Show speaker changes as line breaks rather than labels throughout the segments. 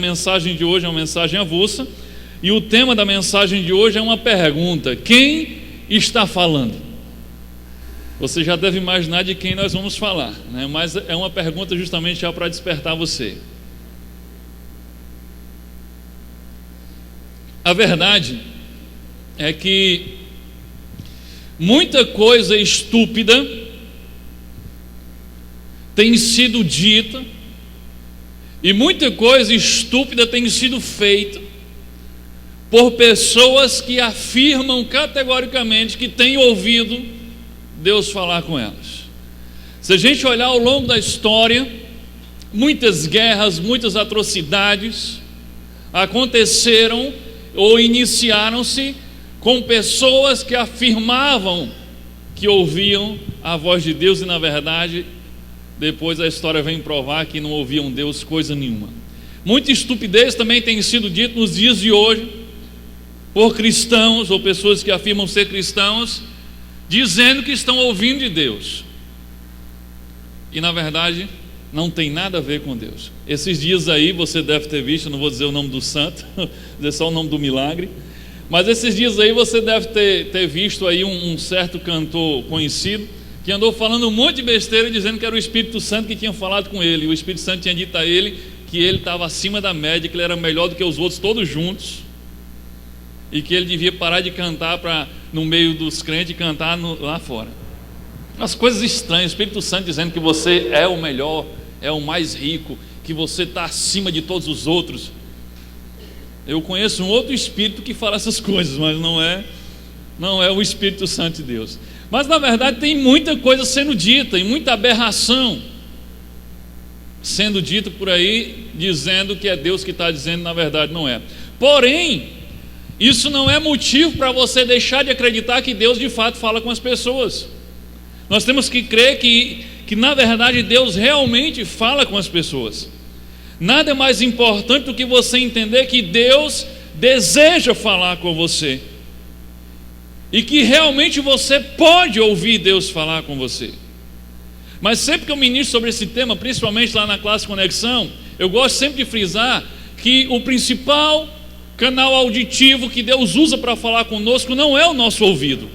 mensagem de hoje é uma mensagem avulsa, e o tema da mensagem de hoje é uma pergunta: quem está falando? Você já deve imaginar de quem nós vamos falar, né? Mas é uma pergunta justamente já para despertar você. A verdade é que muita coisa estúpida tem sido dita e muita coisa estúpida tem sido feita por pessoas que afirmam categoricamente que têm ouvido Deus falar com elas. Se a gente olhar ao longo da história, muitas guerras, muitas atrocidades aconteceram ou iniciaram-se com pessoas que afirmavam que ouviam a voz de Deus e, na verdade, depois a história vem provar que não ouviam Deus coisa nenhuma. Muita estupidez também tem sido dita nos dias de hoje por cristãos ou pessoas que afirmam ser cristãos, dizendo que estão ouvindo de Deus e, na verdade, não tem nada a ver com Deus. Esses dias aí você deve ter visto, não vou dizer o nome do santo, vou dizer só o nome do milagre, mas esses dias aí você deve ter visto aí um certo cantor conhecido que andou falando um monte de besteira, dizendo que era o Espírito Santo que tinha falado com ele, e o Espírito Santo tinha dito a ele que ele estava acima da média, que ele era melhor do que os outros todos juntos, e que ele devia parar de cantar no meio dos crentes e cantar lá fora. Umas coisas estranhas, o Espírito Santo dizendo que você é o melhor, é o mais rico, que você está acima de todos os outros. Eu conheço um outro espírito que fala essas coisas, mas não é o Espírito Santo de Deus. Mas na verdade tem muita coisa sendo dita e muita aberração sendo dita por aí, dizendo que é Deus que está dizendo, na verdade não é. Porém, isso não é motivo para você deixar de acreditar que Deus de fato fala com as pessoas. Nós temos que crer que na verdade Deus realmente fala com as pessoas. Nada é mais importante do que você entender que Deus deseja falar com você e que realmente você pode ouvir Deus falar com você. Mas sempre que eu ministro sobre esse tema, principalmente lá na classe Conexão, eu gosto sempre de frisar que o principal canal auditivo que Deus usa para falar conosco não é o nosso ouvido.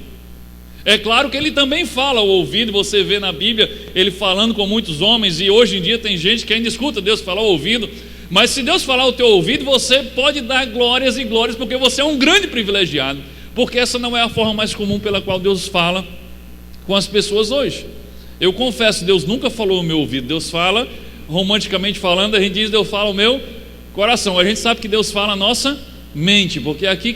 É claro que Ele também fala o ouvido, você vê na Bíblia Ele falando com muitos homens, e hoje em dia tem gente que ainda escuta Deus falar o ouvido. Mas se Deus falar o teu ouvido, você pode dar glórias e glórias, porque você é um grande privilegiado, porque essa não é a forma mais comum pela qual Deus fala com as pessoas hoje. Eu confesso, Deus nunca falou o meu ouvido. Deus fala, romanticamente falando, a gente diz Deus fala o meu coração. A gente sabe que Deus fala a nossa mente, porque é aqui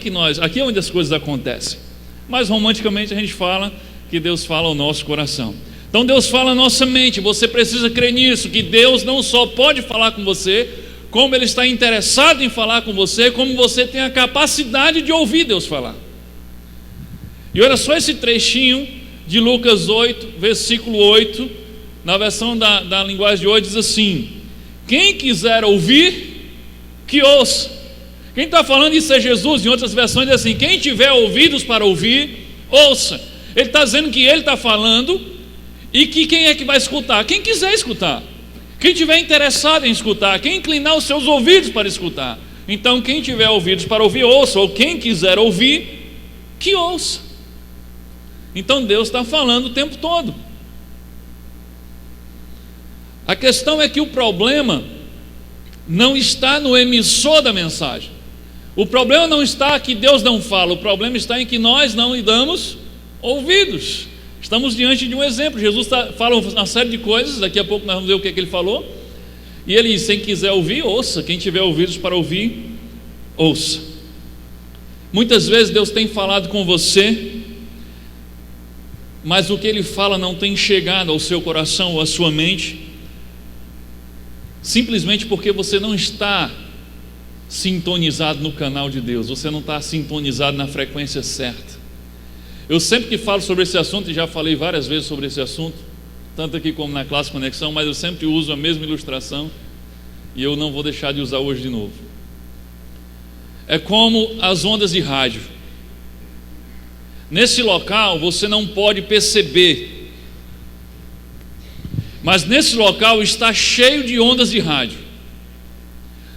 é onde as coisas acontecem. Mas romanticamente a gente fala que Deus fala ao nosso coração. Então Deus fala a nossa mente. Você precisa crer nisso, que Deus não só pode falar com você, como Ele está interessado em falar com você, como você tem a capacidade de ouvir Deus falar. E olha só esse trechinho de Lucas 8, versículo 8, na versão da linguagem de hoje, diz assim: quem quiser ouvir, que ouça. Quem está falando isso é Jesus. Em outras versões diz assim: quem tiver ouvidos para ouvir, ouça. Ele está dizendo que Ele está falando, e que quem é que vai escutar? Quem quiser escutar, quem tiver interessado em escutar, quem inclinar os seus ouvidos para escutar. Então quem tiver ouvidos para ouvir, ouça. Ou quem quiser ouvir, que ouça. Então Deus está falando o tempo todo. A questão é que o problema não está no emissor da mensagem. O problema não está que Deus não fala, o problema está em que nós não lhe damos ouvidos. Estamos diante de um exemplo. Jesus fala uma série de coisas, daqui a pouco nós vamos ver o que Ele falou. E Ele diz: quem quiser ouvir, ouça. Quem tiver ouvidos para ouvir, ouça. Muitas vezes Deus tem falado com você, mas o que Ele fala não tem chegado ao seu coração ou à sua mente, simplesmente porque você não está sintonizado no canal de Deus, você não está sintonizado na frequência certa. Eu sempre que falo sobre esse assunto, e já falei várias vezes sobre esse assunto, tanto aqui como na classe Conexão, mas eu sempre uso a mesma ilustração, e eu não vou deixar de usar hoje de novo. É como as ondas de rádio. Nesse local você não pode perceber, mas nesse local está cheio de ondas de rádio.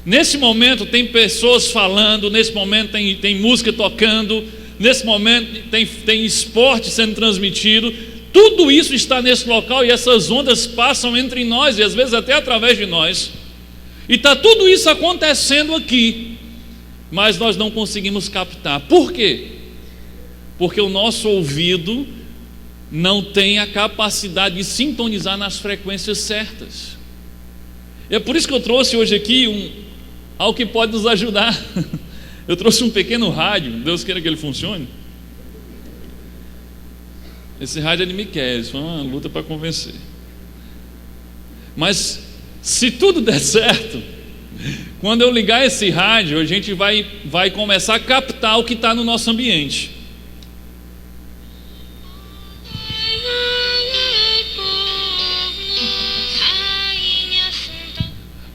Nesse momento tem pessoas falando, nesse momento tem música tocando, nesse momento tem esporte sendo transmitido. Tudo isso está nesse local e essas ondas passam entre nós e às vezes até através de nós. E está tudo isso acontecendo aqui, mas nós não conseguimos captar. Por quê? Porque o nosso ouvido não tem a capacidade de sintonizar nas frequências certas. É por isso que eu trouxe hoje aqui algo que pode nos ajudar. Eu trouxe um pequeno rádio, Deus queira que ele funcione. Esse rádio é de Miqueias, foi uma luta para convencer. Mas se tudo der certo, quando eu ligar esse rádio, a gente vai começar a captar o que está no nosso ambiente.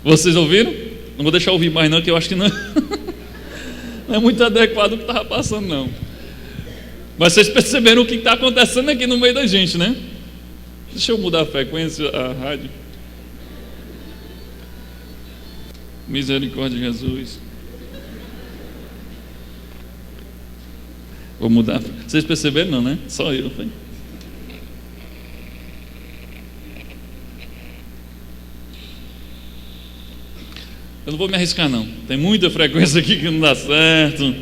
Vocês ouviram? Não vou deixar ouvir mais não, que eu acho que não é muito adequado o que estava passando não. Mas vocês perceberam o que está acontecendo aqui no meio da gente, né? Deixa eu mudar a frequência, a rádio. Misericórdia de Jesus. Vou mudar. Vocês perceberam não, né? Só eu. Eu não vou me arriscar não. Tem muita frequência aqui que não dá certo.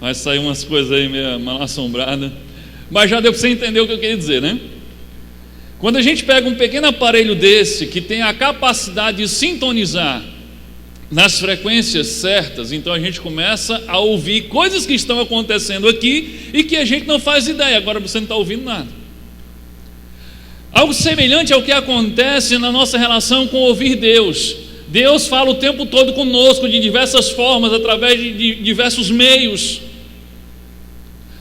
Vai sair umas coisas aí meio mal assombradas. Mas já deu para você entender o que eu queria dizer, né? Quando a gente pega um pequeno aparelho desse, que tem a capacidade de sintonizar nas frequências certas, então a gente começa a ouvir coisas que estão acontecendo aqui e que a gente não faz ideia. Agora você não está ouvindo nada. Algo semelhante ao que acontece na nossa relação com ouvir Deus. Deus fala o tempo todo conosco de diversas formas, através de diversos meios.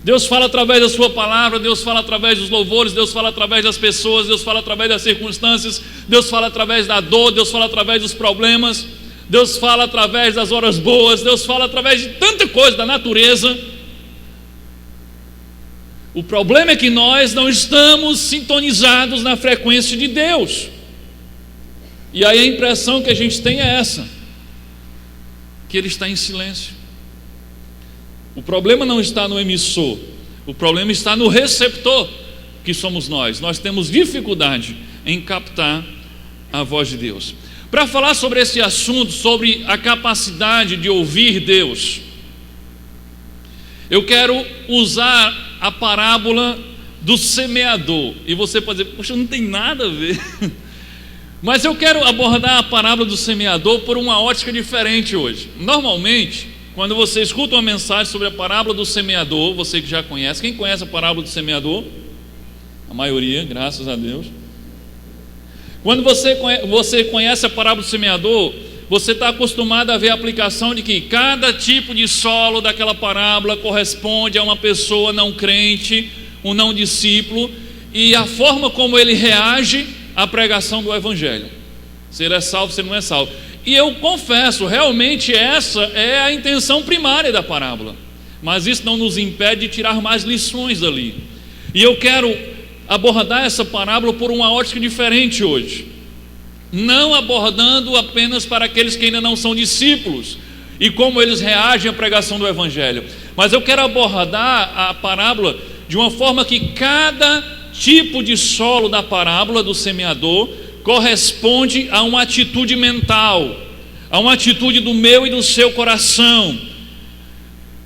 Deus fala através da sua palavra, Deus fala através dos louvores, Deus fala através das pessoas, Deus fala através das circunstâncias, Deus fala através da dor, Deus fala através dos problemas, Deus fala através das horas boas, Deus fala através de tanta coisa da natureza. O problema é que nós não estamos sintonizados na frequência de Deus. E aí a impressão que a gente tem é essa, que Ele está em silêncio. O problema não está no emissor, o problema está no receptor, que somos nós. Nós temos dificuldade em captar a voz de Deus. Para falar sobre esse assunto, sobre a capacidade de ouvir Deus, eu quero usar a parábola do semeador. E você pode dizer, poxa, não tem nada a ver. Mas eu quero abordar a parábola do semeador por uma ótica diferente hoje. Normalmente, quando você escuta uma mensagem sobre a parábola do semeador, você que já conhece, quem conhece a parábola do semeador? A maioria, graças a Deus. Quando você conhece a parábola do semeador, você está acostumado a ver a aplicação de que cada tipo de solo daquela parábola corresponde a uma pessoa não crente, um não discípulo, e a forma como ele reage à pregação do Evangelho. Se ele é salvo, se ele não é salvo. E eu confesso, realmente essa é a intenção primária da parábola. Mas isso não nos impede de tirar mais lições dali. E eu quero abordar essa parábola por uma ótica diferente hoje. Não abordando apenas para aqueles que ainda não são discípulos e como eles reagem à pregação do Evangelho, mas eu quero abordar a parábola de uma forma que cada tipo de solo da parábola do semeador corresponde a uma atitude mental, a uma atitude do meu e do seu coração,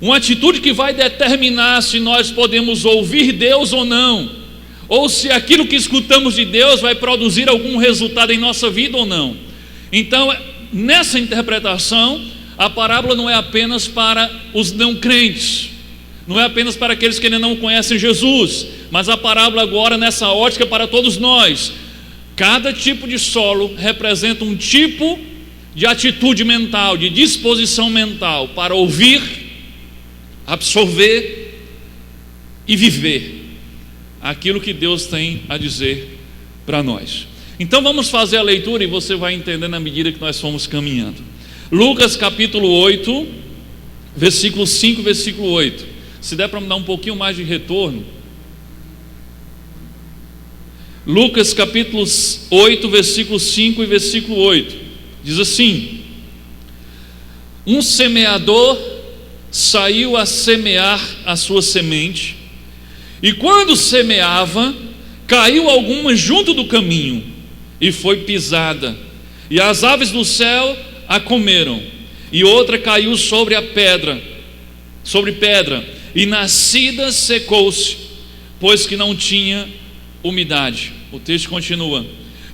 uma atitude que vai determinar se nós podemos ouvir Deus ou não, ou se aquilo que escutamos de Deus vai produzir algum resultado em nossa vida ou não. Então, nessa interpretação, a parábola não é apenas para os não crentes, não é apenas para aqueles que ainda não conhecem Jesus, mas a parábola agora nessa ótica para todos nós. Cada tipo de solo representa um tipo de atitude mental, de disposição mental para ouvir, absorver e viver aquilo que Deus tem a dizer para nós. Então vamos fazer a leitura e você vai entender na medida que nós fomos caminhando. Lucas capítulo 8, versículo 5, versículo 8. Se der para me dar um pouquinho mais de retorno. Lucas capítulo 8, versículo 5 e versículo 8. Diz assim: um semeador saiu a semear a sua semente, e quando semeava, caiu alguma junto do caminho, e foi pisada, e as aves do céu a comeram. E outra caiu sobre pedra, e nascida secou-se, pois que não tinha umidade. O texto continua: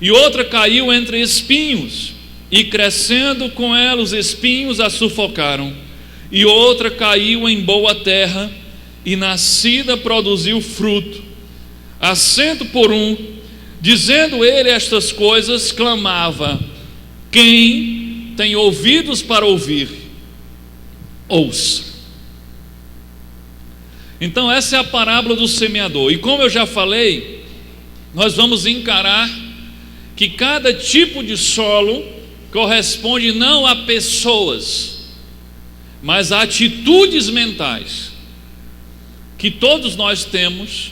e outra caiu entre espinhos, e crescendo com ela os espinhos a sufocaram. E outra caiu em boa terra, e nascida produziu fruto, a 100 por um. Dizendo ele estas coisas, clamava: quem tem ouvidos para ouvir, ouça. Então essa é a parábola do semeador. E como eu já falei, nós vamos encarar que cada tipo de solo corresponde não a pessoas, mas a atitudes mentais que todos nós temos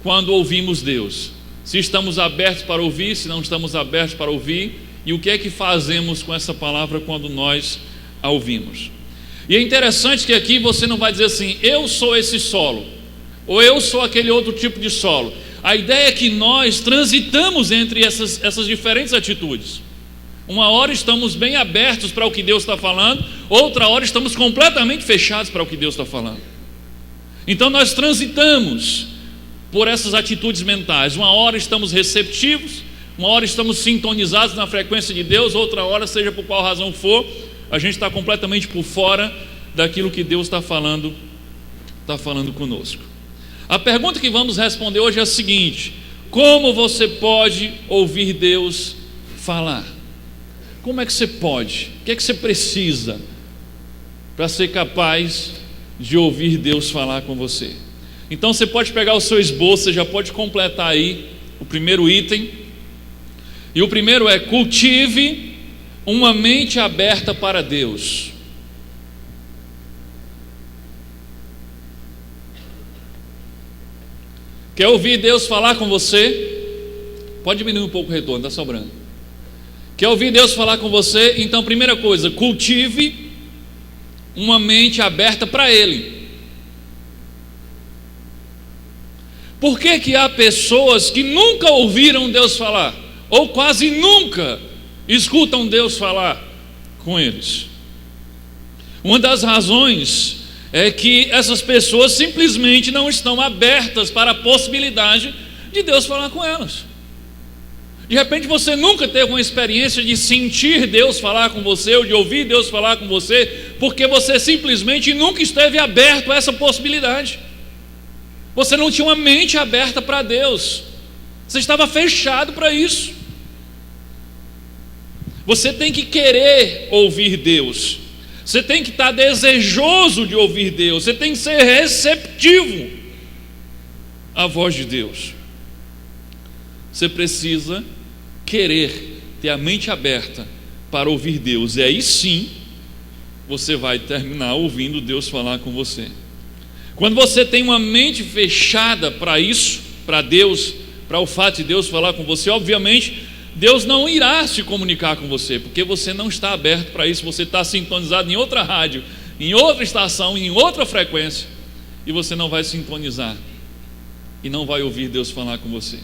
quando ouvimos Deus. Se estamos abertos para ouvir, se não estamos abertos para ouvir, e o que é que fazemos com essa palavra quando nós a ouvimos. E é interessante que aqui você não vai dizer assim: eu sou esse solo, ou eu sou aquele outro tipo de solo. A ideia é que nós transitamos entre essas diferentes atitudes. Uma hora estamos bem abertos para o que Deus está falando, outra hora estamos completamente fechados para o que Deus está falando. Então nós transitamos por essas atitudes mentais. Uma hora estamos receptivos, uma hora estamos sintonizados na frequência de Deus, outra hora, seja por qual razão for, a gente está completamente por fora daquilo que Deus está falando conosco. A pergunta que vamos responder hoje é a seguinte: como você pode ouvir Deus falar? Como é que você pode? O que é que você precisa para ser capaz de ouvir Deus falar com você? Então você pode pegar o seu esboço, você já pode completar aí o primeiro item. E o primeiro é: cultive uma mente aberta para Deus. Quer ouvir Deus falar com você? Pode diminuir um pouco o retorno, está sobrando. Quer ouvir Deus falar com você? Então, primeira coisa, cultive uma mente aberta para Ele. Por que que há pessoas que nunca ouviram Deus falar, ou quase nunca escutam Deus falar com eles? Uma das razões é que essas pessoas simplesmente não estão abertas para a possibilidade de Deus falar com elas. De repente você nunca teve uma experiência de sentir Deus falar com você, ou de ouvir Deus falar com você, porque você simplesmente nunca esteve aberto a essa possibilidade. Você não tinha uma mente aberta para Deus, você estava fechado para isso. Você tem que querer ouvir Deus, você tem que estar desejoso de ouvir Deus, você tem que ser receptivo à voz de Deus. Você precisa querer ter a mente aberta para ouvir Deus, e aí sim você vai terminar ouvindo Deus falar com você. Quando você tem uma mente fechada para isso, para Deus, para o fato de Deus falar com você, obviamente Deus não irá se comunicar com você, porque você não está aberto para isso. Você está sintonizado em outra rádio, em outra estação, em outra frequência, e você não vai sintonizar e não vai ouvir Deus falar com você.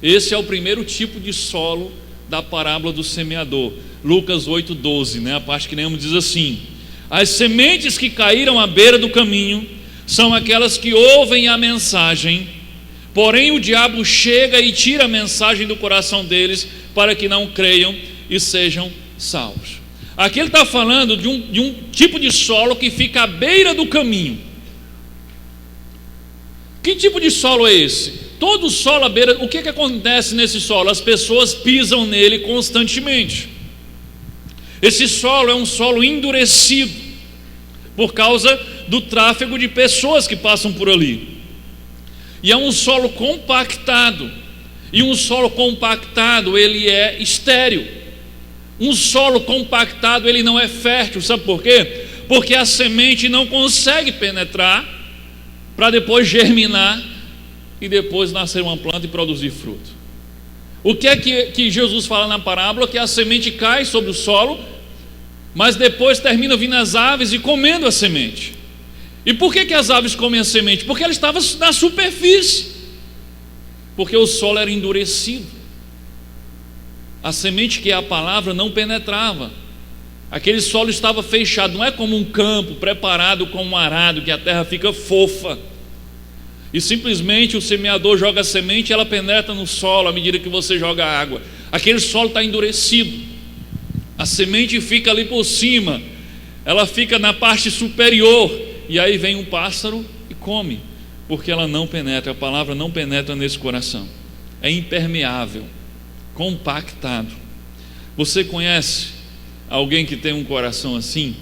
Esse é o primeiro tipo de solo da parábola do semeador. Lucas 8:12, a parte que lemos diz assim: as sementes que caíram à beira do caminho são aquelas que ouvem a mensagem, porém o diabo chega e tira a mensagem do coração deles, para que não creiam e sejam salvos. Aqui ele está falando de um tipo de solo que fica à beira do caminho. Que tipo de solo é esse? Todo solo à beira, o que acontece nesse solo? As pessoas pisam nele constantemente. Esse solo é um solo endurecido, por causa do tráfego de pessoas que passam por ali. E é um solo compactado, e um solo compactado ele é estéril. Um solo compactado ele não é fértil, sabe por quê? Porque a semente não consegue penetrar para depois germinar e depois nascer uma planta e produzir fruto. O que é que Jesus fala na parábola? Que a semente cai sobre o solo, mas depois termina vindo as aves e comendo a semente. E por que as aves comem a semente? Porque ela estava na superfície, porque o solo era endurecido. A semente, que é a palavra, não penetrava. Aquele solo estava fechado. Não é como um campo preparado com um arado, que a terra fica fofa e simplesmente o semeador joga a semente e ela penetra no solo à medida que você joga água. Aquele solo está endurecido. A semente fica ali por cima, ela fica na parte superior, e aí vem um pássaro e come, porque ela não penetra. A palavra não penetra nesse coração. É impermeável, compactado. Você conhece alguém que tem um coração assim?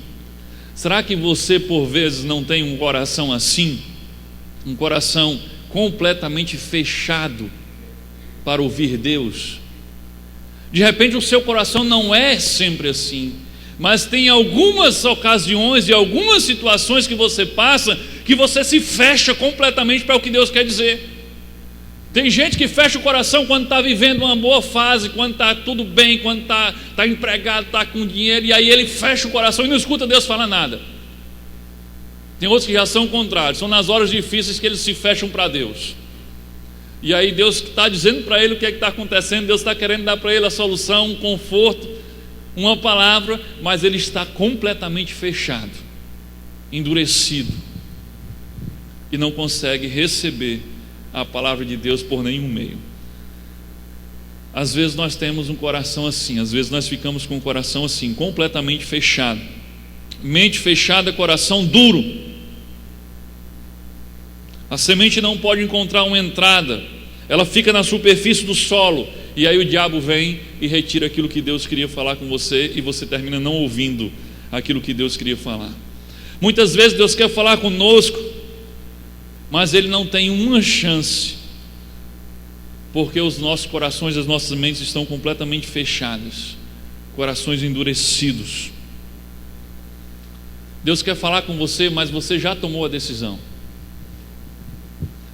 Será que você por vezes não tem um coração assim? Um coração completamente fechado para ouvir Deus? De repente o seu coração não é sempre assim, mas tem algumas ocasiões e algumas situações que você passa que você se fecha completamente para o que Deus quer dizer. Tem gente que fecha o coração quando está vivendo uma boa fase, quando está tudo bem, quando está empregado, está com dinheiro, e aí ele fecha o coração e não escuta Deus falar nada. Tem outros que já são contrários, são nas horas difíceis que eles se fecham para Deus. E aí Deus está dizendo para ele o que é que está acontecendo, Deus está querendo dar para ele a solução, um conforto, uma palavra, mas ele está completamente fechado, endurecido, e não consegue receber a palavra de Deus por nenhum meio. Às vezes nós temos um coração assim, às vezes nós ficamos com o coração assim, completamente fechado. Mente fechada, coração duro. A semente não pode encontrar uma entrada, ela fica na superfície do solo, e aí o diabo vem e retira aquilo que Deus queria falar com você, e você termina não ouvindo aquilo que Deus queria falar. Muitas vezes Deus quer falar conosco, mas Ele não tem uma chance, porque os nossos corações, as nossas mentes estão completamente fechadas, corações endurecidos. Deus quer falar com você, mas você já tomou a decisão.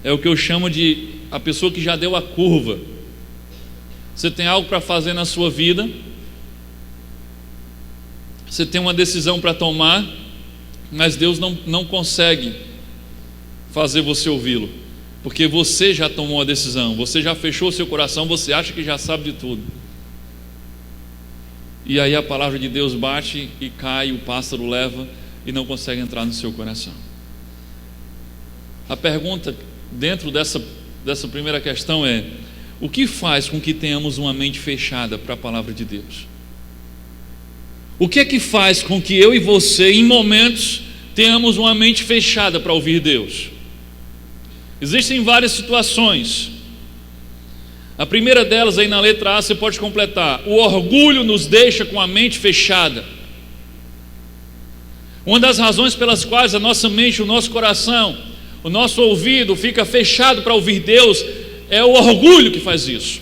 É o que eu chamo de a pessoa que já deu a curva. Você tem algo para fazer na sua vida, você tem uma decisão para tomar, mas Deus não consegue fazer você ouvi-lo, porque você já tomou a decisão, você já fechou o seu coração, você acha que já sabe de tudo. E aí a palavra de Deus bate e cai, o pássaro leva e não consegue entrar no seu coração. A pergunta dentro dessa primeira questão é: o que faz com que tenhamos uma mente fechada para a palavra de Deus? O que é que faz com que eu e você, em momentos, tenhamos uma mente fechada para ouvir Deus? Existem várias situações. A primeira delas, aí na letra A, você pode completar: o orgulho nos deixa com a mente fechada. Uma das razões pelas quais a nossa mente, o nosso coração, o nosso ouvido fica fechado para ouvir Deus é o orgulho que faz isso.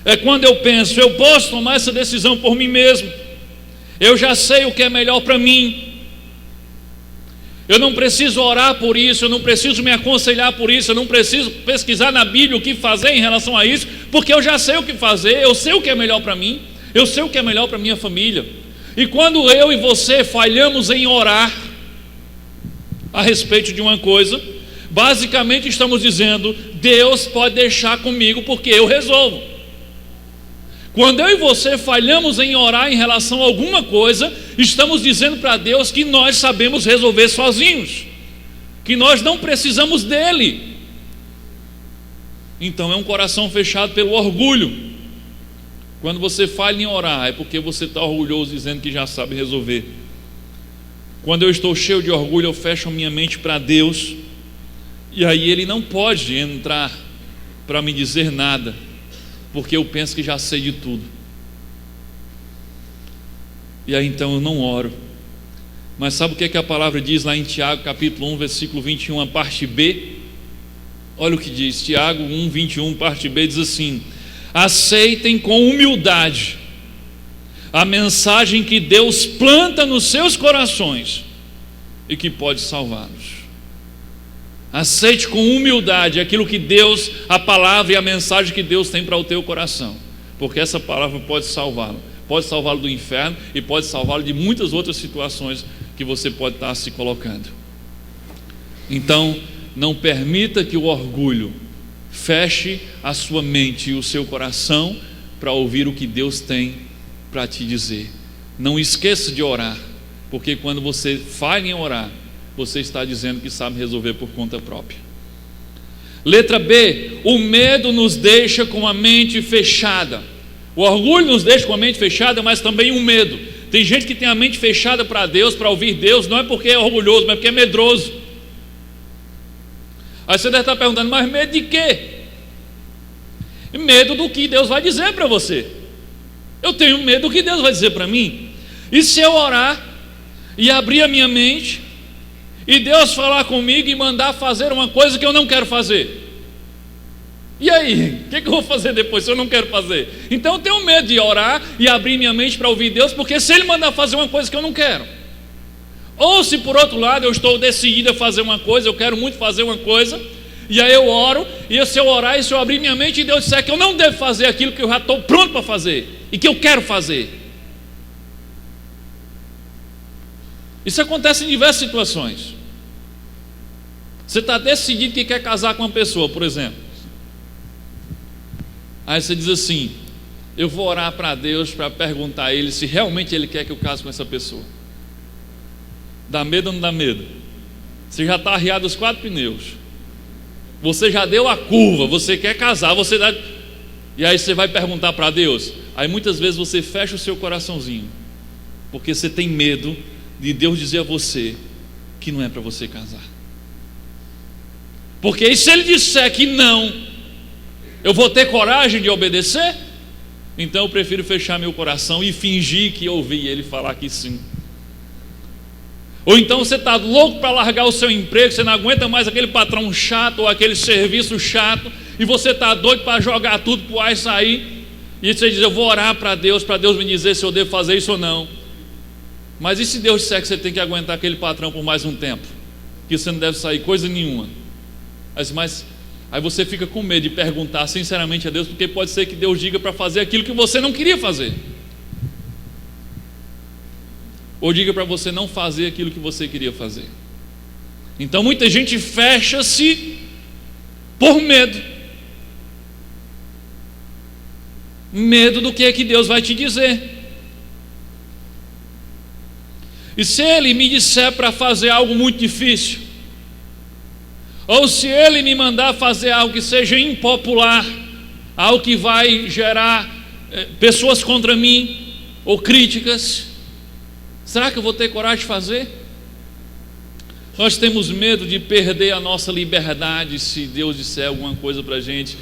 É quando eu penso: eu posso tomar essa decisão por mim mesmo, eu já sei o que é melhor para mim, eu não preciso orar por isso, eu não preciso me aconselhar por isso, eu não preciso pesquisar na Bíblia o que fazer em relação a isso, porque eu já sei o que fazer, eu sei o que é melhor para mim, eu sei o que é melhor para minha família. E quando eu e você falhamos em orar a respeito de uma coisa, basicamente estamos dizendo: Deus pode deixar comigo porque eu resolvo. Quando eu e você falhamos em orar em relação a alguma coisa, estamos dizendo para Deus que nós sabemos resolver sozinhos, que nós não precisamos dele. Então é um coração fechado pelo orgulho. Quando você falha em orar, é porque você está orgulhoso, dizendo que já sabe resolver. Quando eu estou cheio de orgulho, eu fecho a minha mente para Deus, e aí Ele não pode entrar para me dizer nada, porque eu penso que já sei de tudo. E aí então eu não oro. Mas sabe o que é que a palavra diz lá em Tiago capítulo 1, versículo 21, a parte B? Olha o que diz, Tiago 1, 21, parte B, diz assim: aceitem com humildade a mensagem que Deus planta nos seus corações e que pode salvá-los. Aceite com humildade aquilo que Deus, a palavra e a mensagem que Deus tem para o teu coração, porque essa palavra pode salvá-lo. Pode salvá-lo do inferno e pode salvá-lo de muitas outras situações que você pode estar se colocando. Então, não permita que o orgulho feche a sua mente e o seu coração para ouvir o que Deus tem para te dizer. Não esqueça de orar, porque quando você falha em orar, você está dizendo que sabe resolver por conta própria. Letra B, o medo nos deixa com a mente fechada. O orgulho nos deixa com a mente fechada, mas também o medo. Tem gente que tem a mente fechada para Deus, para ouvir Deus, não é porque é orgulhoso, mas porque é medroso. Aí você deve estar perguntando, mas medo de quê? Medo do que Deus vai dizer para você. Eu tenho medo do que Deus vai dizer para mim. E se eu orar e abrir a minha mente e Deus falar comigo e mandar fazer uma coisa que eu não quero fazer? E aí, o que eu vou fazer depois se eu não quero fazer? Então eu tenho medo de orar e abrir minha mente para ouvir Deus, porque se Ele mandar fazer uma coisa que eu não quero, ou se por outro lado eu estou decidido a fazer uma coisa, eu quero muito fazer uma coisa, e aí eu oro, e se eu orar e se eu abrir minha mente e Deus disser que eu não devo fazer aquilo que eu já estou pronto para fazer e que eu quero fazer. Isso acontece em diversas situações. Você está decidido que quer casar com uma pessoa, por exemplo. Aí você diz assim: eu vou orar para Deus para perguntar a Ele se realmente Ele quer que eu case com essa pessoa. Dá medo ou não dá medo? Você já está arriado os 4 pneus, você já deu a curva, você quer casar, você dá... E aí você vai perguntar para Deus. Aí muitas vezes você fecha o seu coraçãozinho, porque você tem medo de Deus dizer a você que não é para você casar. Porque e se Ele disser que não, eu vou ter coragem de obedecer? Então eu prefiro fechar meu coração e fingir que ouvi Ele falar que sim. Ou então você está louco para largar o seu emprego, você não aguenta mais aquele patrão chato ou aquele serviço chato, e você está doido para jogar tudo para o ar e sair, e você diz: eu vou orar para Deus me dizer se eu devo fazer isso ou não. Mas e se Deus disser que você tem que aguentar aquele patrão por mais um tempo, que você não deve sair coisa nenhuma? Mas aí você fica com medo de perguntar sinceramente a Deus, porque pode ser que Deus diga para fazer aquilo que você não queria fazer, ou diga para você não fazer aquilo que você queria fazer. Então muita gente fecha-se por medo. Medo do que é que Deus vai te dizer. E se Ele me disser para fazer algo muito difícil, ou se Ele me mandar fazer algo que seja impopular, algo que vai gerar pessoas contra mim, ou críticas, será que eu vou ter coragem de fazer? Nós temos medo de perder a nossa liberdade se Deus disser alguma coisa para a gente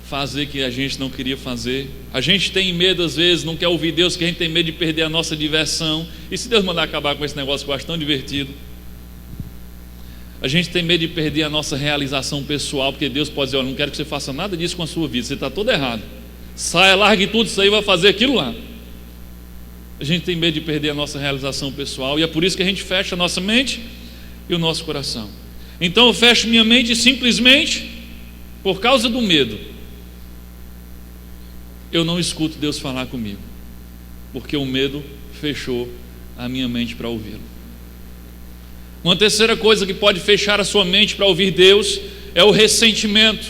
fazer que a gente não queria fazer. A gente tem medo às vezes, não quer ouvir Deus, que a gente tem medo de perder a nossa diversão. E se Deus mandar acabar com esse negócio que eu acho tão divertido? A gente tem medo de perder a nossa realização pessoal, porque Deus pode dizer: eu não quero que você faça nada disso com a sua vida, você está todo errado, saia, largue tudo isso aí e vai fazer aquilo lá. A gente tem medo de perder a nossa realização pessoal, e é por isso que a gente fecha a nossa mente e o nosso coração. Então eu fecho minha mente simplesmente por causa do medo. Eu não escuto Deus falar comigo, porque o medo fechou a minha mente para ouvi-lo. Uma terceira coisa que pode fechar a sua mente para ouvir Deus é o ressentimento.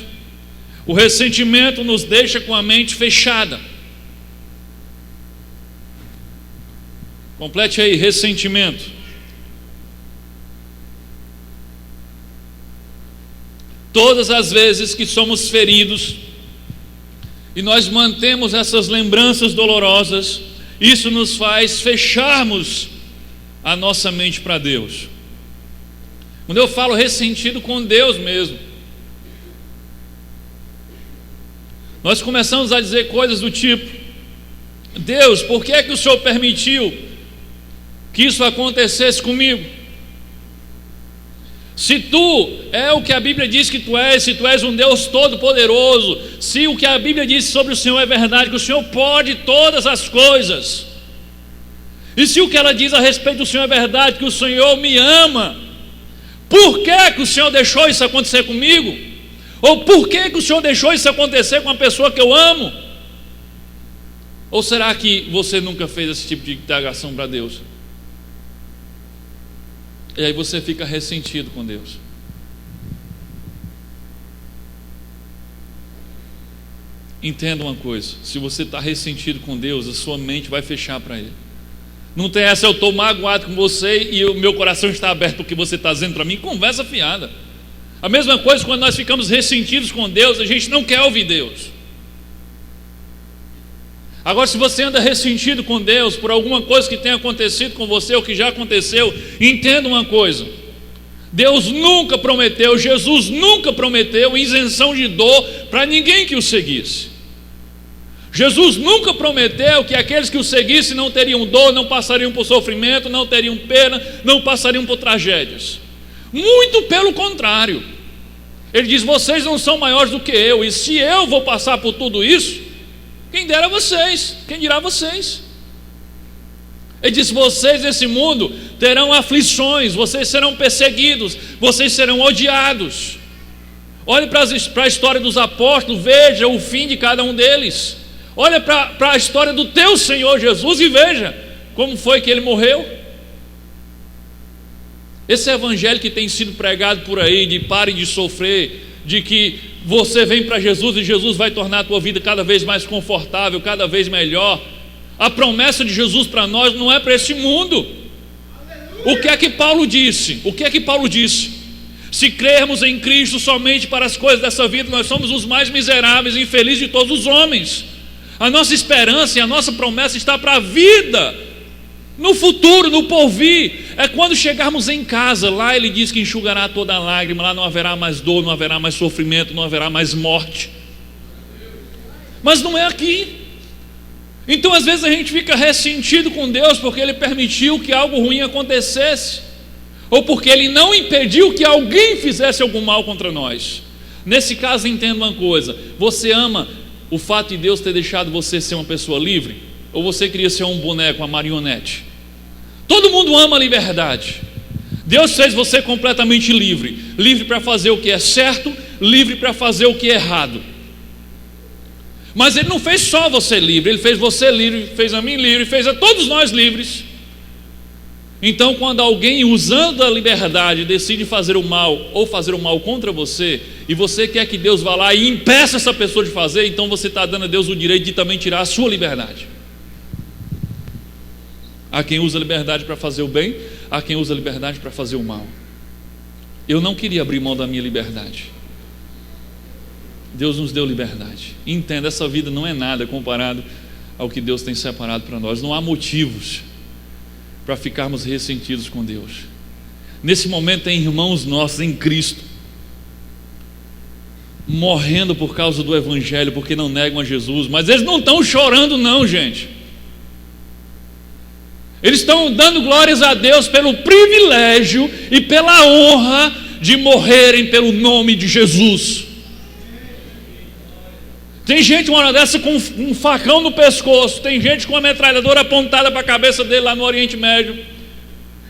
O ressentimento nos deixa com a mente fechada. Complete aí: ressentimento. Todas as vezes que somos feridos e nós mantemos essas lembranças dolorosas, isso nos faz fecharmos a nossa mente para Deus. Quando eu falo ressentido com Deus mesmo, nós começamos a dizer coisas do tipo: Deus, por que é que o Senhor permitiu que isso acontecesse comigo? Se tu é o que a Bíblia diz que tu és, se tu és um Deus todo-poderoso, se o que a Bíblia diz sobre o Senhor é verdade, que o Senhor pode todas as coisas, e se o que ela diz a respeito do Senhor é verdade, que o Senhor me ama, Por que o Senhor deixou isso acontecer comigo? Ou por que o Senhor deixou isso acontecer com a pessoa que eu amo? Ou será que você nunca fez esse tipo de indagação para Deus? E aí você fica ressentido com Deus. Entenda uma coisa: se você está ressentido com Deus, a sua mente vai fechar para Ele. Não tem essa, eu estou magoado com você e o meu coração está aberto porque você está dizendo para mim. Conversa fiada. A mesma coisa quando nós ficamos ressentidos com Deus, a gente não quer ouvir Deus. Agora, se você anda ressentido com Deus por alguma coisa que tenha acontecido com você ou que já aconteceu, entenda uma coisa: Deus nunca prometeu, Jesus nunca prometeu isenção de dor para ninguém que o seguisse. Jesus nunca prometeu que aqueles que o seguissem não teriam dor, não passariam por sofrimento, não teriam pena, não passariam por tragédias. Muito pelo contrário. Ele diz: vocês não são maiores do que eu, e se eu vou passar por tudo isso, quem dera vocês, quem dirá vocês? Ele diz: vocês nesse mundo terão aflições, vocês serão perseguidos, vocês serão odiados. Olhe para a história dos apóstolos, veja o fim de cada um deles. Olha para a história do teu Senhor Jesus e veja como foi que Ele morreu. Esse evangelho que tem sido pregado por aí, de pare de sofrer, de que você vem para Jesus e Jesus vai tornar a tua vida cada vez mais confortável, cada vez melhor. A promessa de Jesus para nós não é para esse mundo. O que é que Paulo disse? O que é que Paulo disse? Se crermos em Cristo somente para as coisas dessa vida, nós somos os mais miseráveis e infelizes de todos os homens. A nossa esperança e a nossa promessa está para a vida, no futuro, no porvir. É quando chegarmos em casa, lá Ele diz que enxugará toda a lágrima, lá não haverá mais dor, não haverá mais sofrimento, não haverá mais morte. Mas não é aqui. Então às vezes a gente fica ressentido com Deus porque Ele permitiu que algo ruim acontecesse, ou porque Ele não impediu que alguém fizesse algum mal contra nós. Nesse caso, entenda uma coisa: você ama o fato de Deus ter deixado você ser uma pessoa livre, ou você queria ser um boneco, uma marionete? Todo mundo ama a liberdade. Deus fez você completamente livre, livre para fazer o que é certo, livre para fazer o que é errado. Mas Ele não fez só você livre, Ele fez você livre, fez a mim livre, fez a todos nós livres. Então, quando alguém usando a liberdade decide fazer o mal ou fazer o mal contra você, e você quer que Deus vá lá e impeça essa pessoa de fazer, então você está dando a Deus o direito de também tirar a sua liberdade. Há quem usa a liberdade para fazer o bem, há quem usa a liberdade para fazer o mal. Eu não queria abrir mão da minha liberdade. Deus nos deu liberdade. Entenda, essa vida não é nada comparado ao que Deus tem separado para nós. Não há motivos para ficarmos ressentidos com Deus. Nesse momento tem irmãos nossos em Cristo morrendo por causa do Evangelho, porque não negam a Jesus, mas eles não estão chorando não, gente. Eles estão dando glórias a Deus pelo privilégio e pela honra de morrerem pelo nome de Jesus. Tem gente uma hora dessa com um facão no pescoço, tem gente com uma metralhadora apontada para a cabeça dele lá no Oriente Médio,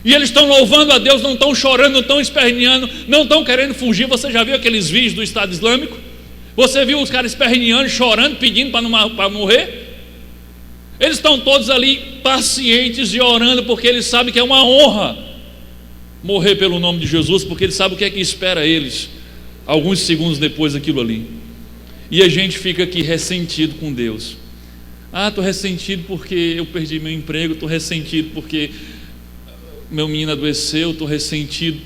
e eles estão louvando a Deus, não estão chorando, não estão esperneando, não estão querendo fugir. Você já viu aqueles vídeos do Estado Islâmico? Você viu os caras esperneando, chorando, pedindo para morrer? Eles estão todos ali pacientes e orando, porque eles sabem que é uma honra morrer pelo nome de Jesus, porque eles sabem o que é que espera eles alguns segundos depois daquilo ali. E a gente fica aqui ressentido com Deus. Estou ressentido porque eu perdi meu emprego, estou ressentido porque meu menino adoeceu, estou ressentido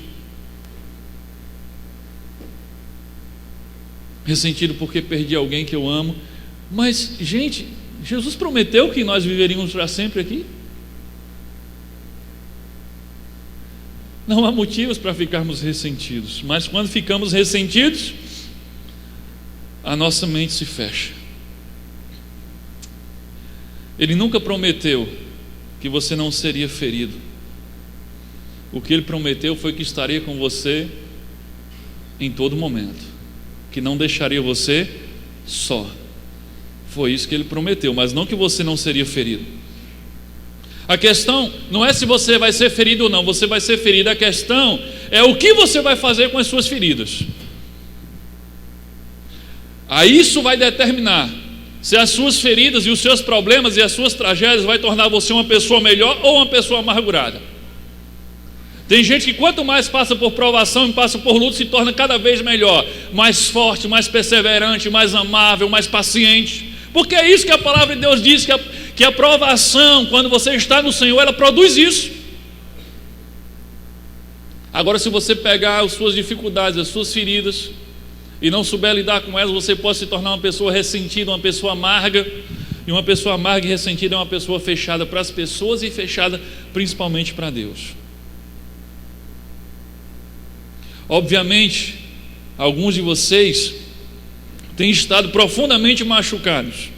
porque perdi alguém que eu amo. Mas, gente, Jesus prometeu que nós viveríamos para sempre aqui. Não há motivos para ficarmos ressentidos, mas quando ficamos ressentidos, a nossa mente se fecha. Ele nunca prometeu que você não seria ferido. O que Ele prometeu foi que estaria com você em todo momento, que não deixaria você só. Foi isso que Ele prometeu, mas não que você não seria ferido. A questão não é se você vai ser ferido ou não, você vai ser ferido. A questão é o que você vai fazer com as suas feridas. Aí isso vai determinar se as suas feridas e os seus problemas e as suas tragédias vai tornar você uma pessoa melhor ou uma pessoa amargurada. Tem gente que quanto mais passa por provação e passa por luta, se torna cada vez melhor, mais forte, mais perseverante, mais amável, mais paciente. Porque é isso que a palavra de Deus diz, que a provação, quando você está no Senhor, ela produz isso. Agora, se você pegar as suas dificuldades, as suas feridas, e não souber lidar com elas, você pode se tornar uma pessoa ressentida, uma pessoa amarga. E uma pessoa amarga e ressentida é uma pessoa fechada para as pessoas e fechada principalmente para Deus. Obviamente, alguns de vocês têm estado profundamente machucados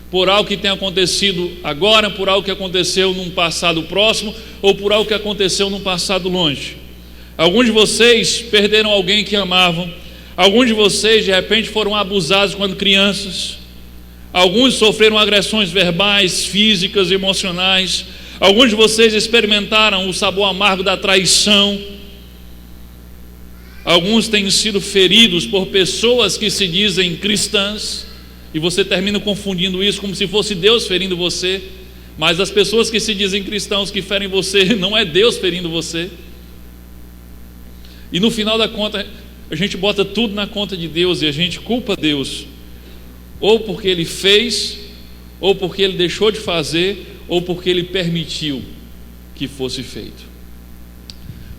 por algo que tem acontecido agora, por algo que aconteceu num passado próximo ou por algo que aconteceu num passado longe. Alguns de vocês perderam alguém que amavam. Alguns de vocês de repente foram abusados quando crianças. Alguns sofreram agressões verbais, físicas, emocionais. Alguns de vocês experimentaram o sabor amargo da traição. Alguns têm sido feridos por pessoas que se dizem cristãs, e você termina confundindo isso como se fosse Deus ferindo você. Mas as pessoas que se dizem cristãos que ferem você, não é Deus ferindo você. E no final da conta, a gente bota tudo na conta de Deus e a gente culpa Deus, ou porque Ele fez, ou porque Ele deixou de fazer, ou porque Ele permitiu que fosse feito.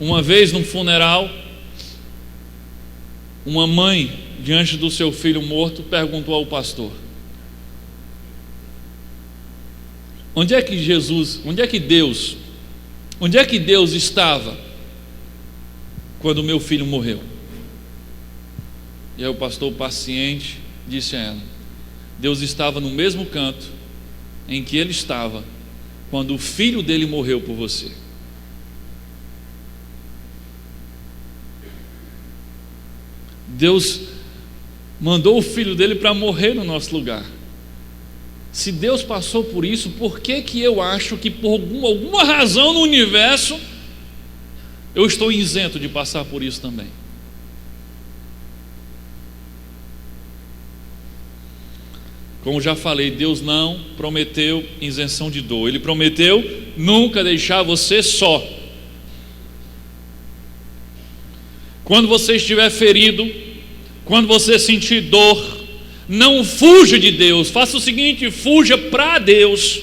Uma vez num funeral, uma mãe, diante do seu filho morto, perguntou ao pastor: onde é que Deus estava quando meu filho morreu? E aí o pastor, paciente, disse a ela: Deus estava no mesmo canto em que Ele estava quando o filho dele morreu por você. Deus mandou o filho dele para morrer no nosso lugar. Se Deus passou por isso, por que eu acho que por alguma razão no universo eu estou isento de passar por isso também? Como já falei, Deus não prometeu isenção de dor. Ele prometeu nunca deixar você só. Quando você estiver ferido, quando você sentir dor, não fuja de Deus. Faça o seguinte: fuja para Deus.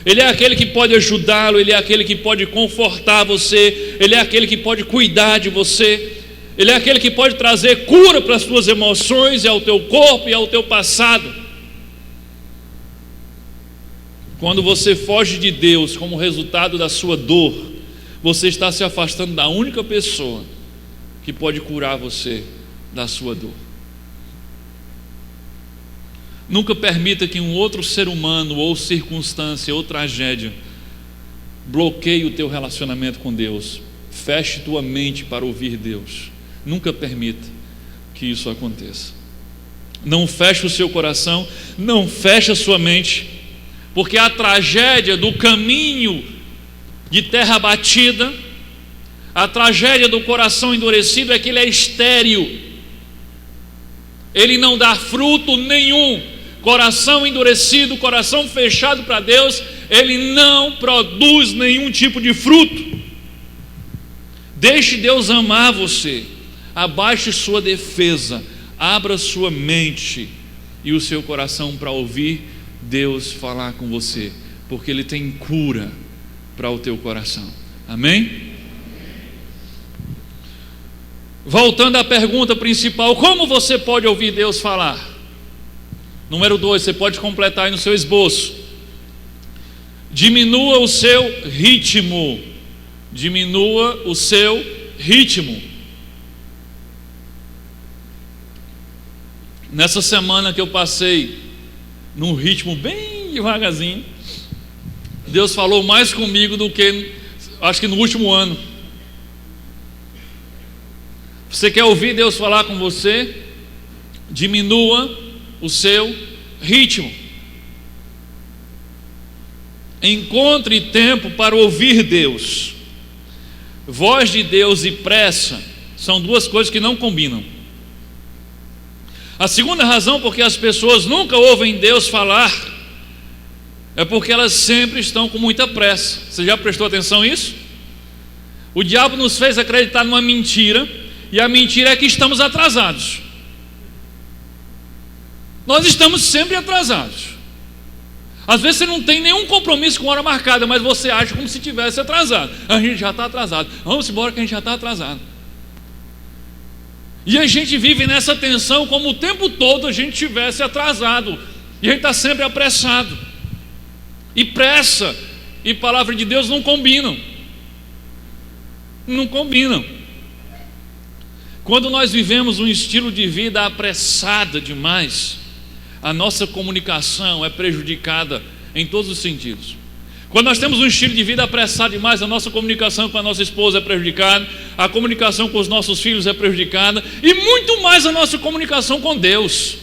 Ele é aquele que pode ajudá-lo, Ele é aquele que pode confortar você, Ele é aquele que pode cuidar de você, Ele é aquele que pode trazer cura para as suas emoções e ao teu corpo e ao teu passado. Quando você foge de Deus como resultado da sua dor, você está se afastando da única pessoa que pode curar você da sua dor. Nunca permita que um outro ser humano, ou circunstância, ou tragédia bloqueie o teu relacionamento com Deus. Feche tua mente para ouvir Deus. Nunca permita que isso aconteça. Não feche o seu coração, não feche a sua mente, porque a tragédia do caminho de terra batida, a tragédia do coração endurecido é que ele é estéril, ele não dá fruto nenhum. Coração endurecido, coração fechado para Deus, ele não produz nenhum tipo de fruto. Deixe Deus amar você, abaixe sua defesa, abra sua mente e o seu coração para ouvir Deus falar com você, porque Ele tem cura para o teu coração. Amém? Voltando à pergunta principal: como você pode ouvir Deus falar? Número 2, você pode completar aí no seu esboço. Diminua o seu ritmo. Diminua o seu ritmo. Nessa semana que eu passei num ritmo bem devagarzinho, Deus falou mais comigo do que acho que no último ano. Você quer ouvir Deus falar com você? Diminua o seu ritmo. encontre tempo para ouvir Deus. Voz de Deus e pressa são duas coisas que não combinam. A segunda razão porque as pessoas nunca ouvem Deus falar é porque elas sempre estão com muita pressa. Você já prestou atenção nisso? O diabo nos fez acreditar numa mentira, e a mentira é que estamos atrasados. Nós estamos sempre atrasados. Às vezes você não tem nenhum compromisso com hora marcada, mas você acha como se tivesse atrasado. A gente já está atrasado. Vamos embora que a gente já está atrasado. E a gente vive nessa tensão como o tempo todo a gente estivesse atrasado. E a gente está sempre apressado. E pressa e palavra de Deus não combinam. Não combinam. Quando nós vivemos um estilo de vida apressada demais, a nossa comunicação é prejudicada em todos os sentidos. Quando nós temos um estilo de vida apressado demais, a nossa comunicação com a nossa esposa é prejudicada, a comunicação com os nossos filhos é prejudicada, e muito mais a nossa comunicação com Deus.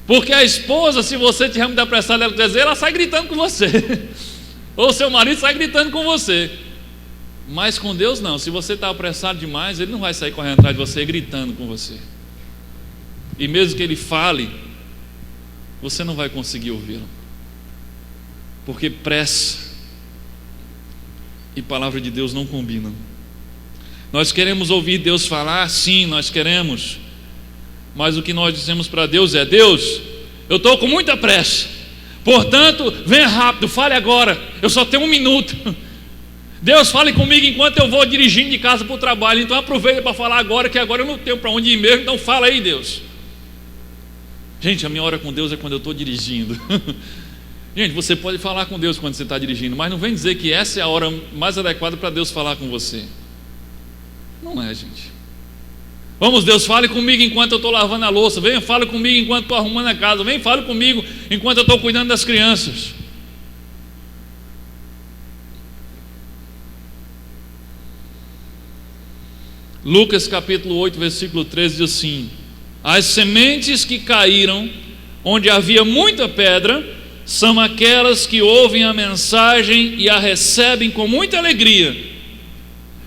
Porque a esposa, se você tiver muito apressado, ela sai gritando com você, ou seu marido sai gritando com você. Mas com Deus não. Se você está apressado demais, Ele não vai sair correndo atrás de você gritando com você. E mesmo que Ele fale, você não vai conseguir ouvi-lo. Porque pressa e palavra de Deus não combinam. Nós queremos ouvir Deus falar, sim, nós queremos. Mas o que nós dizemos para Deus é: Deus, eu estou com muita pressa, portanto, venha rápido, fale agora, eu só tenho 1 minuto. Deus, fale comigo enquanto eu vou dirigindo de casa para o trabalho. Então aproveita para falar agora, que agora eu não tenho para onde ir mesmo. Então fala aí, Deus. Gente, a minha hora com Deus é quando eu estou dirigindo. Gente, você pode falar com Deus quando você está dirigindo, mas não vem dizer que essa é a hora mais adequada para Deus falar com você. Não é, gente. Vamos, Deus, fale comigo enquanto eu estou lavando a louça. Venha, fale comigo enquanto estou arrumando a casa. Vem, fale comigo enquanto eu estou cuidando das crianças. Lucas capítulo 8, versículo 13 diz assim: as sementes que caíram onde havia muita pedra são aquelas que ouvem a mensagem e a recebem com muita alegria.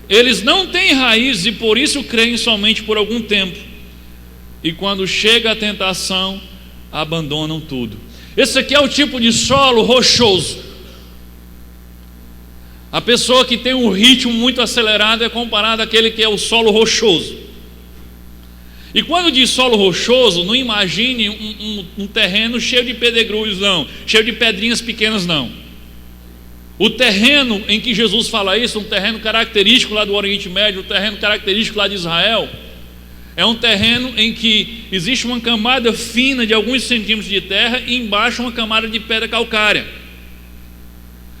Eles não têm raiz e por isso creem somente por algum tempo, e quando chega a tentação, abandonam tudo. Esse aqui é o tipo de solo rochoso. A pessoa que tem um ritmo muito acelerado é comparada àquele que é o solo rochoso. E quando diz solo rochoso, não imagine um terreno cheio de pedregulhos, não, cheio de pedrinhas pequenas, não. O terreno em que Jesus fala isso, um terreno característico lá do Oriente Médio, um terreno característico lá de Israel, é um terreno em que existe uma camada fina de alguns centímetros de terra e embaixo uma camada de pedra calcária.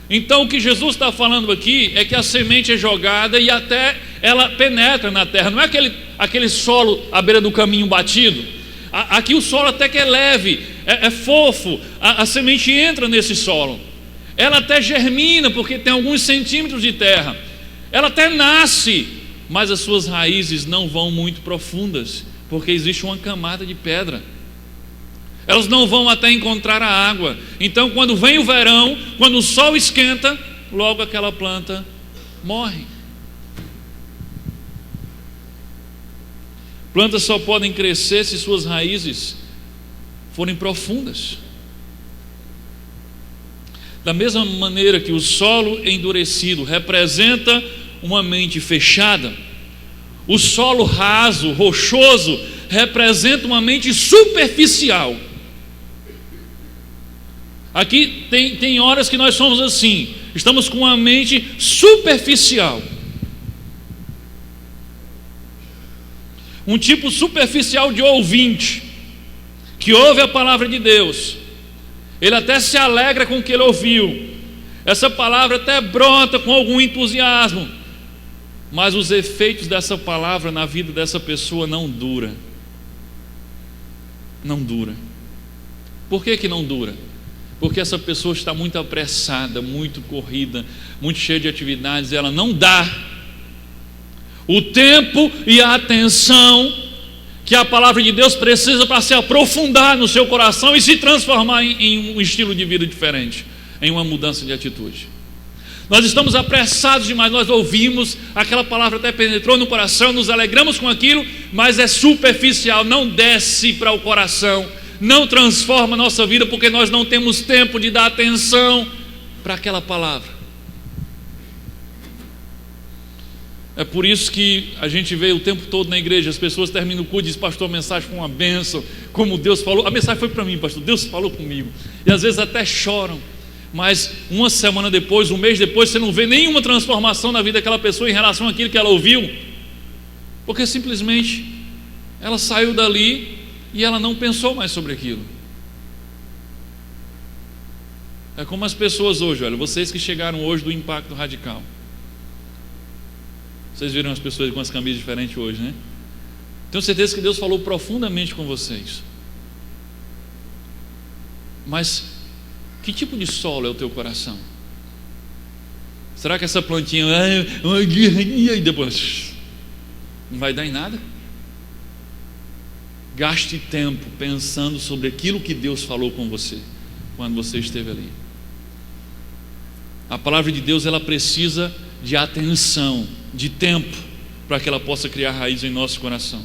Então o que Jesus está falando aqui é que a semente é jogada e até ela penetra na terra. Não é aquele solo à beira do caminho batido. Aqui o solo até que é leve, é fofo. A semente entra nesse solo. Ela até germina porque tem alguns centímetros de terra. Ela até nasce, mas as suas raízes não vão muito profundas, porque existe uma camada de pedra. Elas não vão até encontrar a água. Então quando vem o verão, quando o sol esquenta, logo aquela planta morre. Plantas só podem crescer se suas raízes forem profundas. Da mesma maneira que o solo endurecido representa uma mente fechada, o solo raso, rochoso, representa uma mente superficial. Aqui tem horas que nós somos assim, estamos com uma mente superficial. Um tipo superficial de ouvinte, que ouve a palavra de Deus, ele até se alegra com o que ele ouviu, essa palavra até brota com algum entusiasmo, mas os efeitos dessa palavra na vida dessa pessoa não dura. Não dura. Por que não dura? Porque essa pessoa está muito apressada, muito corrida, muito cheia de atividades, e ela não dá o tempo e a atenção que a palavra de Deus precisa para se aprofundar no seu coração e se transformar em um estilo de vida diferente, em uma mudança de atitude. Nós estamos apressados demais, nós ouvimos, aquela palavra até penetrou no coração, nos alegramos com aquilo, mas é superficial, não desce para o coração, não transforma a nossa vida, porque nós não temos tempo de dar atenção para aquela palavra. É por isso que a gente vê o tempo todo na igreja, as pessoas terminam o culto e dizem: pastor, a mensagem foi uma bênção, como Deus falou. A mensagem foi para mim, pastor, Deus falou comigo. E às vezes até choram, mas uma semana depois, um mês depois, você não vê nenhuma transformação na vida daquela pessoa em relação àquilo que ela ouviu, porque simplesmente ela saiu dali e ela não pensou mais sobre aquilo. É como as pessoas hoje, olha, vocês que chegaram hoje do Impacto Radical, vocês viram as pessoas com as camisas diferentes hoje, né? Tenho certeza que Deus falou profundamente com vocês. Mas que tipo de solo é o teu coração? Será que essa plantinha e depois não vai dar em nada? Gaste tempo pensando sobre aquilo que Deus falou com você quando você esteve ali. A palavra de Deus, ela precisa de atenção, de tempo, para que ela possa criar raiz em nosso coração.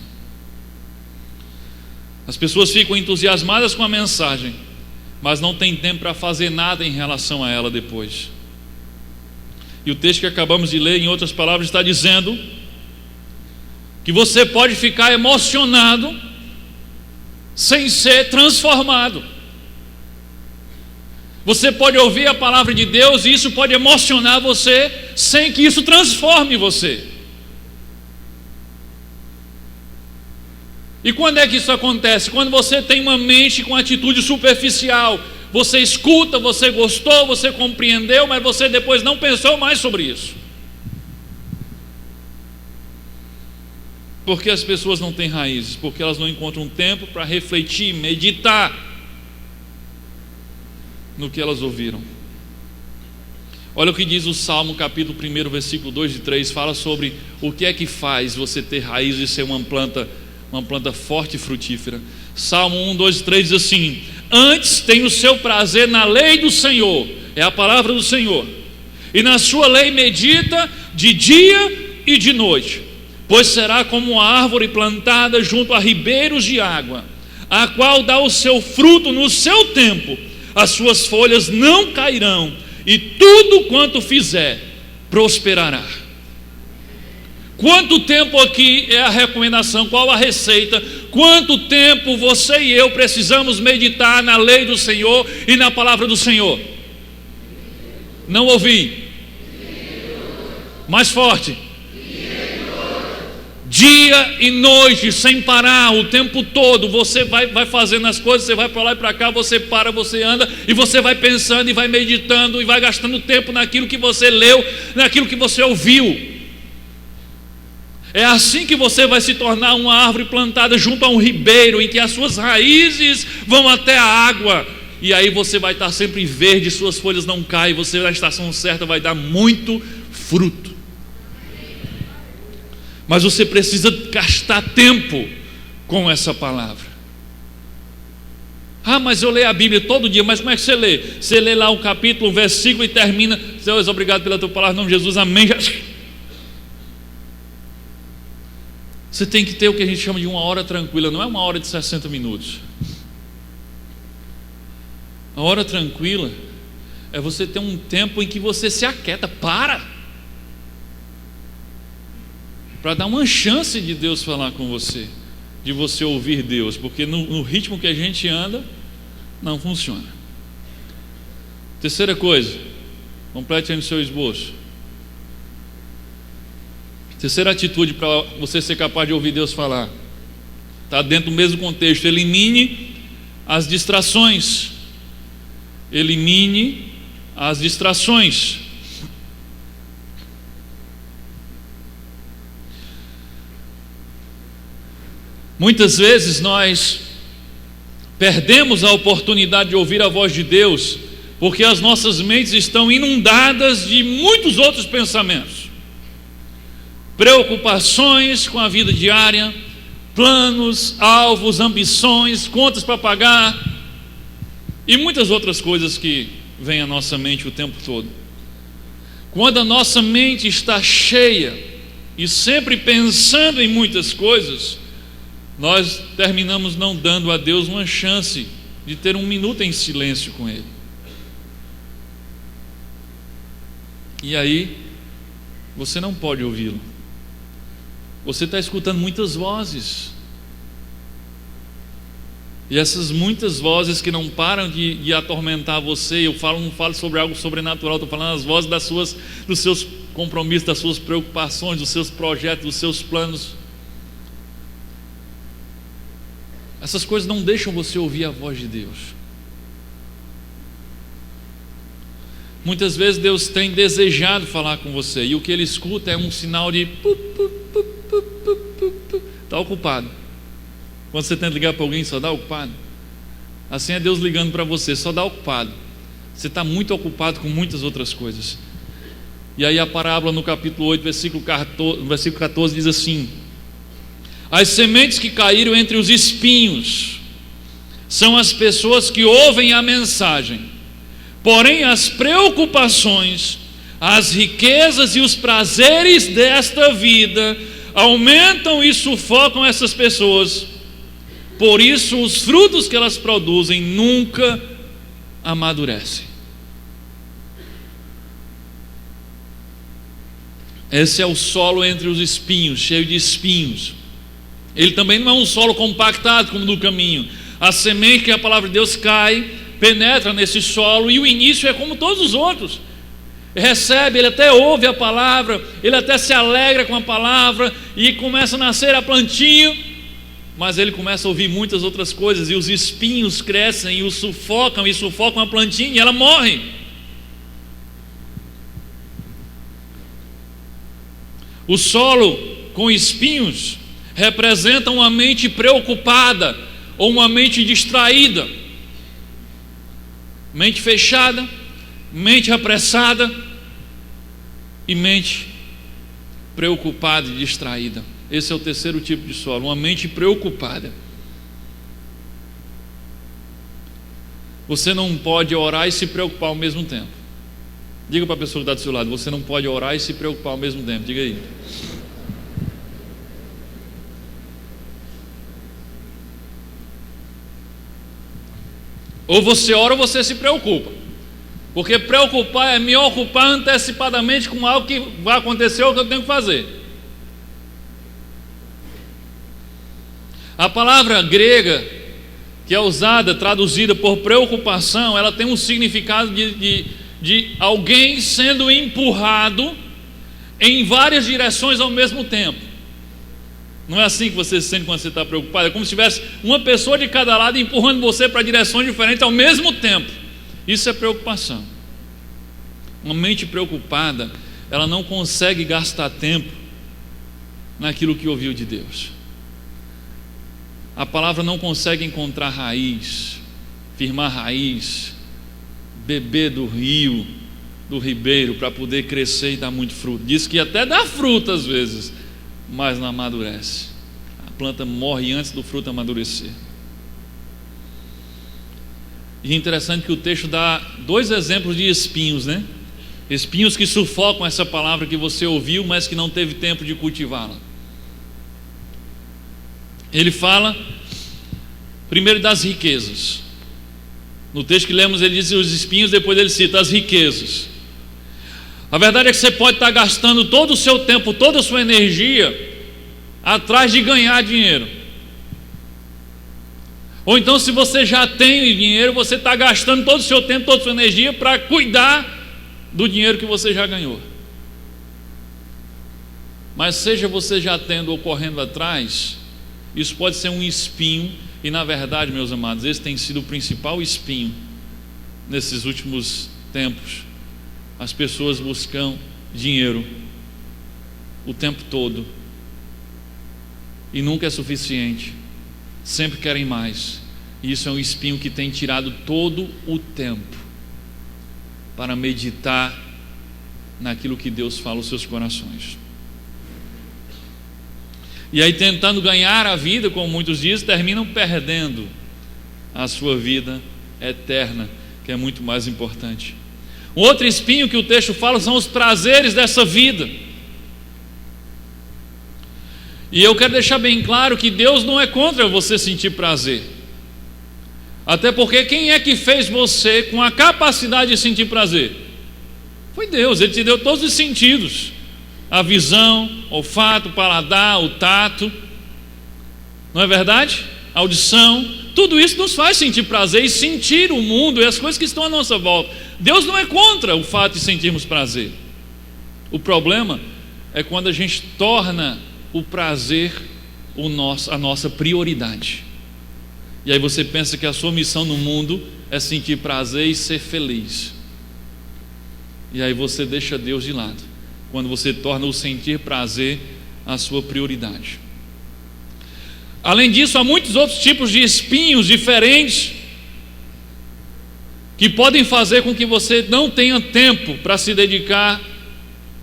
As pessoas ficam entusiasmadas com a mensagem, mas não tem tempo para fazer nada em relação a ela depois. E o texto que acabamos de ler, em outras palavras, está dizendo que você pode ficar emocionado sem ser transformado. Você pode ouvir a palavra de Deus e isso pode emocionar você sem que isso transforme você. E quando é que isso acontece? Quando você tem uma mente com atitude superficial. Você escuta, você gostou, você compreendeu, mas você depois não pensou mais sobre isso. Porque as pessoas não têm raízes, porque elas não encontram tempo para refletir, meditar no que elas ouviram. Olha o que diz o Salmo capítulo 1, versículo 2 e 3, fala sobre o que é que faz você ter raízes e ser uma planta forte e frutífera. Salmo 1, 2 e 3 diz assim: antes tem o seu prazer na lei do Senhor, é a palavra do Senhor, e na sua lei medita de dia e de noite, pois será como uma árvore plantada junto a ribeiros de água, a qual dá o seu fruto no seu tempo, as suas folhas não cairão, e tudo quanto fizer prosperará. Quanto tempo aqui é a recomendação? Qual a receita? Quanto tempo você e eu precisamos meditar na lei do Senhor e na palavra do Senhor? Não ouvi. Mais forte. Dia e noite, sem parar, o tempo todo. Você vai fazendo as coisas, você vai para lá e para cá, você para, você anda, e você vai pensando, e vai meditando, e vai gastando tempo naquilo que você leu, naquilo que você ouviu. É assim que você vai se tornar uma árvore plantada junto a um ribeiro, em que as suas raízes vão até a água, e aí você vai estar sempre verde, suas folhas não caem, você na estação certa vai dar muito fruto. Mas você precisa gastar tempo com essa palavra. Ah, mas eu leio a Bíblia todo dia. Mas como é que você lê? Você lê lá um capítulo, um versículo e termina: Deus, obrigado pela tua palavra, em nome de Jesus, amém. Você tem que ter o que a gente chama de uma hora tranquila. Não é uma hora de 60 minutos. A hora tranquila é você ter um tempo em que você se aquieta, para dar uma chance de Deus falar com você, de você ouvir Deus, porque no ritmo que a gente anda, não funciona. Terceira coisa, complete aí no seu esboço. Terceira atitude para você ser capaz de ouvir Deus falar, está dentro do mesmo contexto: elimine as distrações. Elimine as distrações. Muitas vezes nós perdemos a oportunidade de ouvir a voz de Deus, porque as nossas mentes estão inundadas de muitos outros pensamentos, preocupações com a vida diária, planos, alvos, ambições, contas para pagar e muitas outras coisas que vem à nossa mente o tempo todo. Quando a nossa mente está cheia e sempre pensando em muitas coisas, nós terminamos não dando a Deus uma chance de ter um minuto em silêncio com Ele. E aí, você não pode ouvi-lo. Você está escutando muitas vozes. E essas muitas vozes que não param de atormentar você, não falo sobre algo sobrenatural, estou falando as vozes dos seus compromissos, das suas preocupações, dos seus projetos, dos seus planos. Essas coisas não deixam você ouvir a voz de Deus. Muitas vezes Deus tem desejado falar com você, e o que Ele escuta é um sinal de está ocupado. Quando você tenta ligar para alguém, só dá ocupado. Assim é Deus ligando para você, só dá ocupado. Você está muito ocupado com muitas outras coisas. E aí a parábola no capítulo 8, versículo 14 diz assim: as sementes que caíram entre os espinhos são as pessoas que ouvem a mensagem, porém as preocupações, as riquezas e os prazeres desta vida aumentam e sufocam essas pessoas. Por isso os frutos que elas produzem nunca amadurecem. Esse é o solo entre os espinhos, cheio de espinhos. Ele também não é um solo compactado como no caminho. A semente, que é a palavra de Deus, cai, penetra nesse solo, e o início é como todos os outros. Recebe, ele até ouve a palavra, ele até se alegra com a palavra, e começa a nascer a plantinha, mas ele começa a ouvir muitas outras coisas, e os espinhos crescem e o sufocam a plantinha, e ela morre. O solo com espinhos representa uma mente preocupada ou uma mente distraída, mente fechada, mente apressada e mente preocupada e distraída. Esse é o terceiro tipo de solo, uma mente preocupada. Você não pode orar e se preocupar ao mesmo tempo. Diga para a pessoa que está do seu lado: você não pode orar e se preocupar ao mesmo tempo. Diga aí. Ou você ora ou você se preocupa. Porque preocupar é me ocupar antecipadamente com algo que vai acontecer ou que eu tenho que fazer. A palavra grega que é usada, traduzida por preocupação, ela tem um significado de alguém sendo empurrado em várias direções ao mesmo tempo. Não é assim que você se sente quando você está preocupado? É como se tivesse uma pessoa de cada lado empurrando você para direções diferentes ao mesmo tempo. Isso é preocupação. Uma mente preocupada, ela não consegue gastar tempo naquilo que ouviu de Deus. A palavra não consegue encontrar raiz, firmar raiz, beber do rio, do ribeiro, para poder crescer e dar muito fruto. Diz que até dá fruto às vezes, mas não amadurece. A planta morre antes do fruto amadurecer. E é interessante que o texto dá dois exemplos de espinhos, né? Espinhos que sufocam essa palavra que você ouviu, mas que não teve tempo de cultivá-la. Ele fala primeiro das riquezas. No texto que lemos ele diz os espinhos, depois ele cita as riquezas. A verdade é que você pode estar gastando todo o seu tempo, toda a sua energia atrás de ganhar dinheiro. Ou então, se você já tem dinheiro, você está gastando todo o seu tempo, toda a sua energia para cuidar do dinheiro que você já ganhou. Mas seja você já tendo ou correndo atrás, isso pode ser um espinho. E na verdade, meus amados, esse tem sido o principal espinho nesses últimos tempos. As pessoas buscam dinheiro o tempo todo e nunca é suficiente, sempre querem mais. E isso é um espinho que tem tirado todo o tempo para meditar naquilo que Deus fala aos seus corações. E aí, tentando ganhar a vida, como muitos dizem, terminam perdendo a sua vida eterna, que é muito mais importante. Um outro espinho que o texto fala são os prazeres dessa vida. E eu quero deixar bem claro que Deus não é contra você sentir prazer. Até porque quem é que fez você com a capacidade de sentir prazer? Foi Deus. Ele te deu todos os sentidos: a visão, o olfato, o paladar, o tato, não é verdade? A audição. Tudo isso nos faz sentir prazer e sentir o mundo e as coisas que estão à nossa volta. Deus não é contra o fato de sentirmos prazer. O problema é quando a gente torna o prazer a nossa prioridade. E aí você pensa que a sua missão no mundo é sentir prazer e ser feliz. E aí você deixa Deus de lado, quando você torna o sentir prazer a sua prioridade. Além disso, há muitos outros tipos de espinhos diferentes que podem fazer com que você não tenha tempo para se dedicar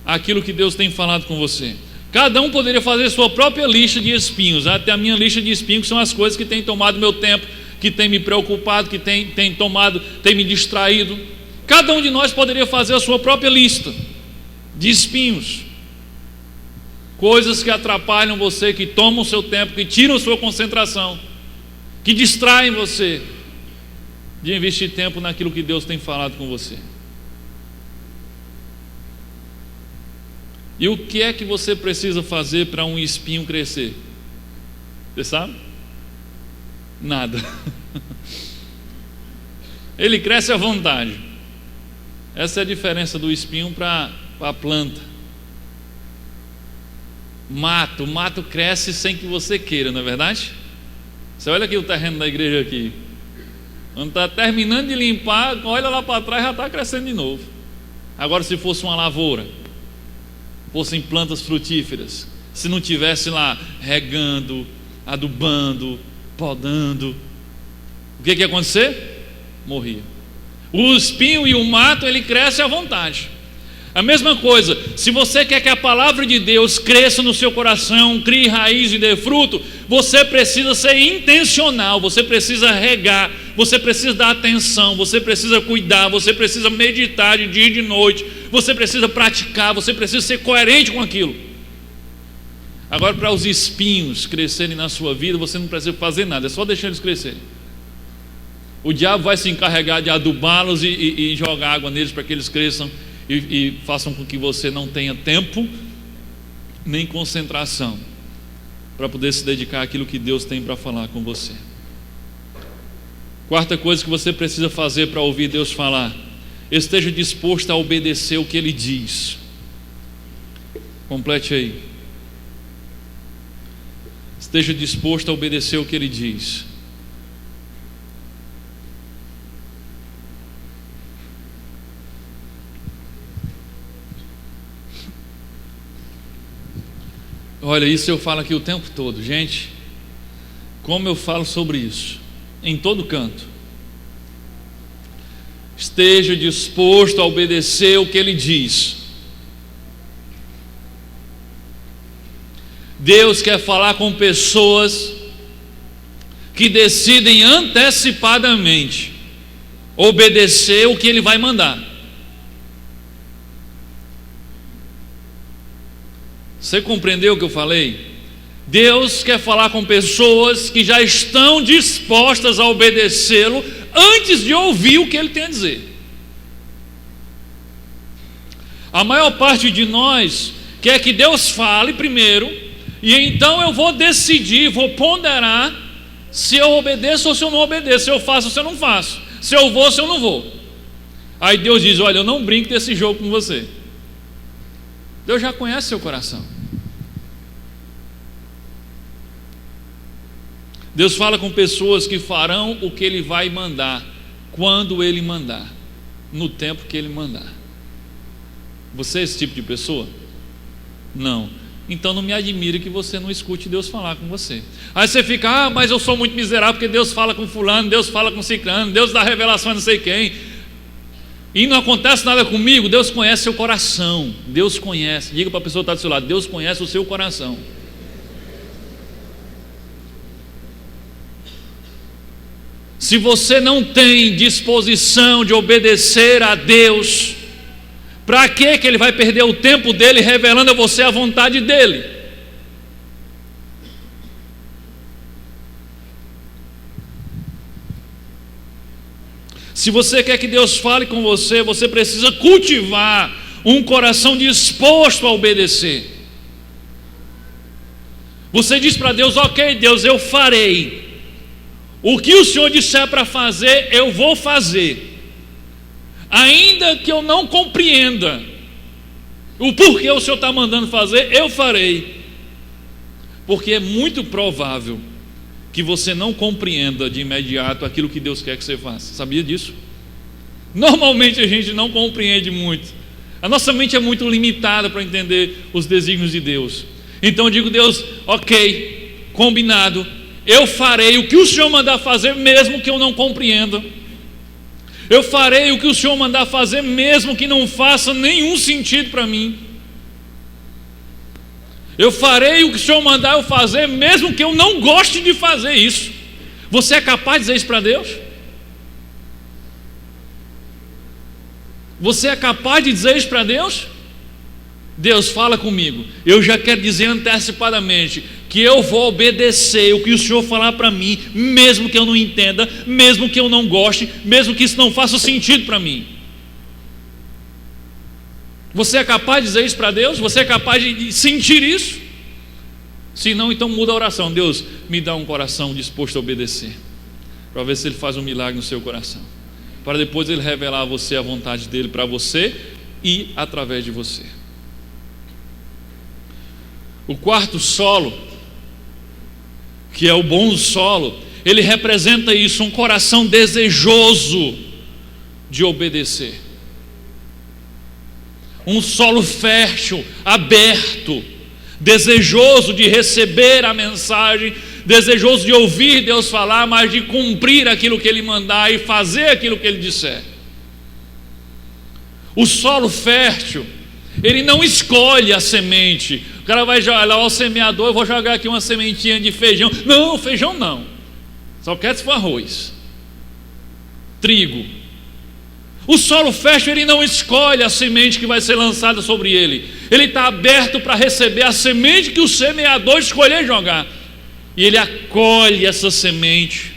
àquilo que Deus tem falado com você. Cada um poderia fazer sua própria lista de espinhos. Até a minha lista de espinhos são as coisas que têm tomado meu tempo, que têm me preocupado, que têm me distraído. Cada um de nós poderia fazer a sua própria lista de espinhos. Coisas que atrapalham você, que tomam o seu tempo, que tiram a sua concentração, que distraem você de investir tempo naquilo que Deus tem falado com você. E o que é que você precisa fazer para um espinho crescer? Você sabe? Nada. Ele cresce à vontade. Essa é a diferença do espinho para a planta. O mato cresce sem que você queira, não é verdade? Você olha aqui o terreno da igreja aqui. Quando está terminando de limpar, olha lá para trás, já está crescendo de novo. Agora, se fosse uma lavoura, fossem plantas frutíferas, se não tivesse lá regando, adubando, podando, o que ia acontecer? Morria. O espinho e o mato, ele cresce à vontade. A mesma coisa, se você quer que a palavra de Deus cresça no seu coração, crie raiz e dê fruto, você precisa ser intencional, você precisa regar, você precisa dar atenção, você precisa cuidar, você precisa meditar de dia e de noite, você precisa praticar, você precisa ser coerente com aquilo. Agora, para os espinhos crescerem na sua vida, você não precisa fazer nada, é só deixar eles crescerem. O diabo vai se encarregar de adubá-los e jogar água neles para que eles cresçam e façam com que você não tenha tempo nem concentração para poder se dedicar àquilo que Deus tem para falar com você. Quarta coisa que você precisa fazer para ouvir Deus falar: esteja disposto a obedecer o que Ele diz. Complete aí. Esteja disposto a obedecer o que Ele diz. Olha, isso eu falo aqui o tempo todo, gente. Como eu falo sobre isso, em todo canto. Esteja disposto a obedecer o que Ele diz. Deus quer falar com pessoas que decidem antecipadamente obedecer o que Ele vai mandar. Você compreendeu o que eu falei? Deus quer falar com pessoas que já estão dispostas a obedecê-lo antes de ouvir o que Ele tem a dizer. A maior parte de nós quer que Deus fale primeiro, e então eu vou decidir, vou ponderar se eu obedeço ou se eu não obedeço, se eu faço ou se eu não faço, se eu vou ou se eu não vou. Aí Deus diz: olha, eu não brinco desse jogo com você. Deus já conhece seu coração. Deus fala com pessoas que farão o que Ele vai mandar, quando Ele mandar, no tempo que Ele mandar. Você é esse tipo de pessoa? Não. Então não me admire que você não escute Deus falar com você. Aí você fica: mas eu sou muito miserável porque Deus fala com fulano, Deus fala com ciclano, Deus dá revelação a não sei quem, e não acontece nada comigo. Deus conhece seu coração. Deus conhece. Diga para a pessoa que está do seu lado: Deus conhece o seu coração. Se você não tem disposição de obedecer a Deus, para que Ele vai perder o tempo dele revelando a você a vontade dele? Se você quer que Deus fale com você, você precisa cultivar um coração disposto a obedecer. Você diz para Deus: ok, Deus, eu farei. O que o Senhor disser para fazer, eu vou fazer. Ainda que eu não compreenda o porquê o Senhor está mandando fazer, eu farei. Porque é muito provável que você não compreenda de imediato aquilo que Deus quer que você faça. Sabia disso? Normalmente a gente não compreende muito. A nossa mente é muito limitada para entender os desígnios de Deus. Então eu digo: Deus, ok, combinado, eu farei o que o Senhor mandar fazer, mesmo que eu não compreenda. Eu farei o que o Senhor mandar fazer, mesmo que não faça nenhum sentido para mim. Eu farei o que o Senhor mandar eu fazer, mesmo que eu não goste de fazer isso. Você é capaz de dizer isso para Deus? Você é capaz de dizer isso para Deus? Deus, fala comigo. Eu já quero dizer antecipadamente que eu vou obedecer o que o Senhor falar para mim, mesmo que eu não entenda, mesmo que eu não goste, mesmo que isso não faça sentido para mim. Você é capaz de dizer isso para Deus? Você é capaz de sentir isso? Se não, então muda a oração. Deus, me dá um coração disposto a obedecer, para ver se Ele faz um milagre no seu coração, para depois Ele revelar a você a vontade dEle para você e através de você. O quarto solo, que é o bom solo, ele representa isso, um coração desejoso de obedecer. Um solo fértil, aberto, desejoso de receber a mensagem, desejoso de ouvir Deus falar, mas de cumprir aquilo que Ele mandar e fazer aquilo que Ele disser. O solo fértil, ele não escolhe a semente. O cara vai jogar lá, o semeador, eu vou jogar aqui uma sementinha de feijão. Não, feijão não. Só quero se for arroz, trigo. O solo fértil, ele não escolhe a semente que vai ser lançada sobre ele. Ele está aberto para receber a semente que o semeador escolher jogar. E ele acolhe essa semente.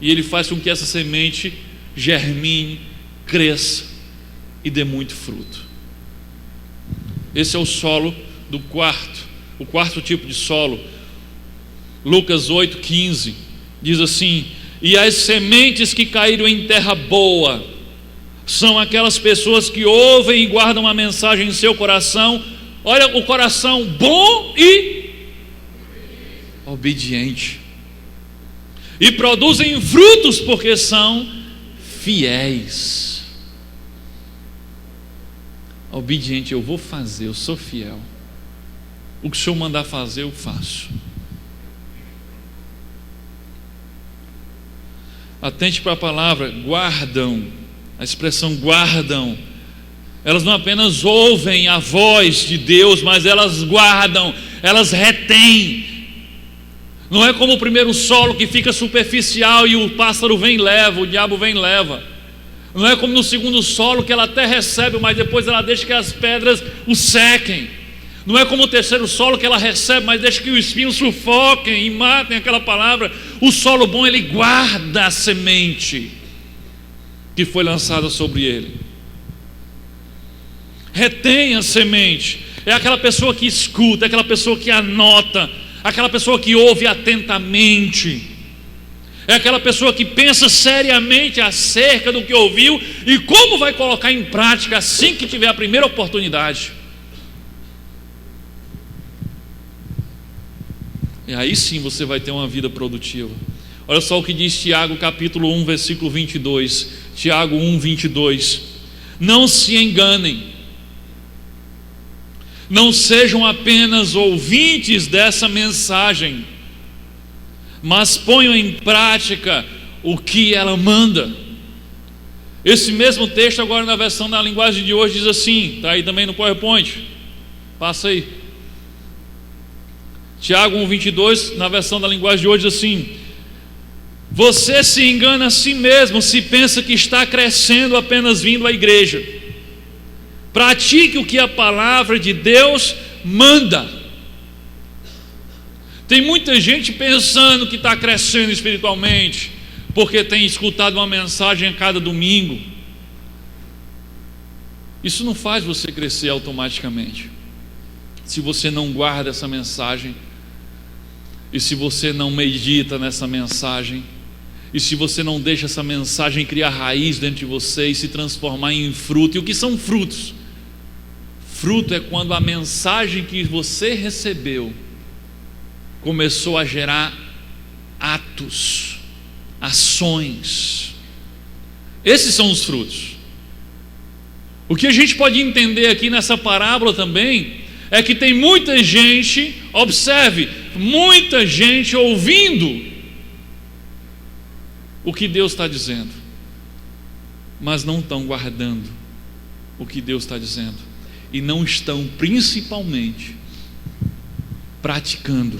E ele faz com que essa semente germine, cresça e dê muito fruto. Esse é o solo do o quarto tipo de solo. Lucas 8,15 diz assim: e as sementes que caíram em terra boa são aquelas pessoas que ouvem e guardam a mensagem em seu coração. Olha, o coração bom e obediente, e produzem frutos porque são fiéis. Obediente, eu vou fazer, eu sou fiel. O que o Senhor mandar fazer, eu faço. Atente para a palavra guardam. A expressão guardam, elas não apenas ouvem a voz de Deus, mas elas guardam, elas retêm. Não é como o primeiro solo que fica superficial e o pássaro vem e leva, o diabo vem e leva. Não é como no segundo solo, que ela até recebe, mas depois ela deixa que as pedras o sequem. Não é como o terceiro solo, que ela recebe, mas deixa que os espinhos sufoquem e matem aquela palavra. O solo bom, ele guarda a semente que foi lançada sobre ele. Retém a semente. É aquela pessoa que escuta, é aquela pessoa que anota, aquela pessoa que ouve atentamente. É aquela pessoa que pensa seriamente acerca do que ouviu e como vai colocar em prática assim que tiver a primeira oportunidade. E aí sim você vai ter uma vida produtiva. Olha só o que diz Tiago capítulo 1, versículo 22. Tiago 1, 22. Não se enganem, não sejam apenas ouvintes dessa mensagem, mas ponham em prática o que ela manda. Esse mesmo texto agora na versão da linguagem de hoje diz assim, está aí também no PowerPoint, passa aí. Tiago 1,22, na versão da linguagem de hoje diz assim: Você se engana a si mesmo se pensa que está crescendo apenas vindo à igreja. Pratique o que a palavra de Deus manda. Tem muita gente pensando que está crescendo espiritualmente porque tem escutado uma mensagem a cada domingo. Isso não faz você crescer automaticamente. Se você não guarda essa mensagem, e se você não medita nessa mensagem, e se você não deixa essa mensagem criar raiz dentro de você e se transformar em fruto. E o que são frutos? Fruto é quando a mensagem que você recebeu começou a gerar atos, ações. Esses são os frutos. O que a gente pode entender aqui nessa parábola também é que tem muita gente, observe, muita gente ouvindo o que Deus está dizendo, mas não estão guardando o que Deus está dizendo, e não estão principalmente praticando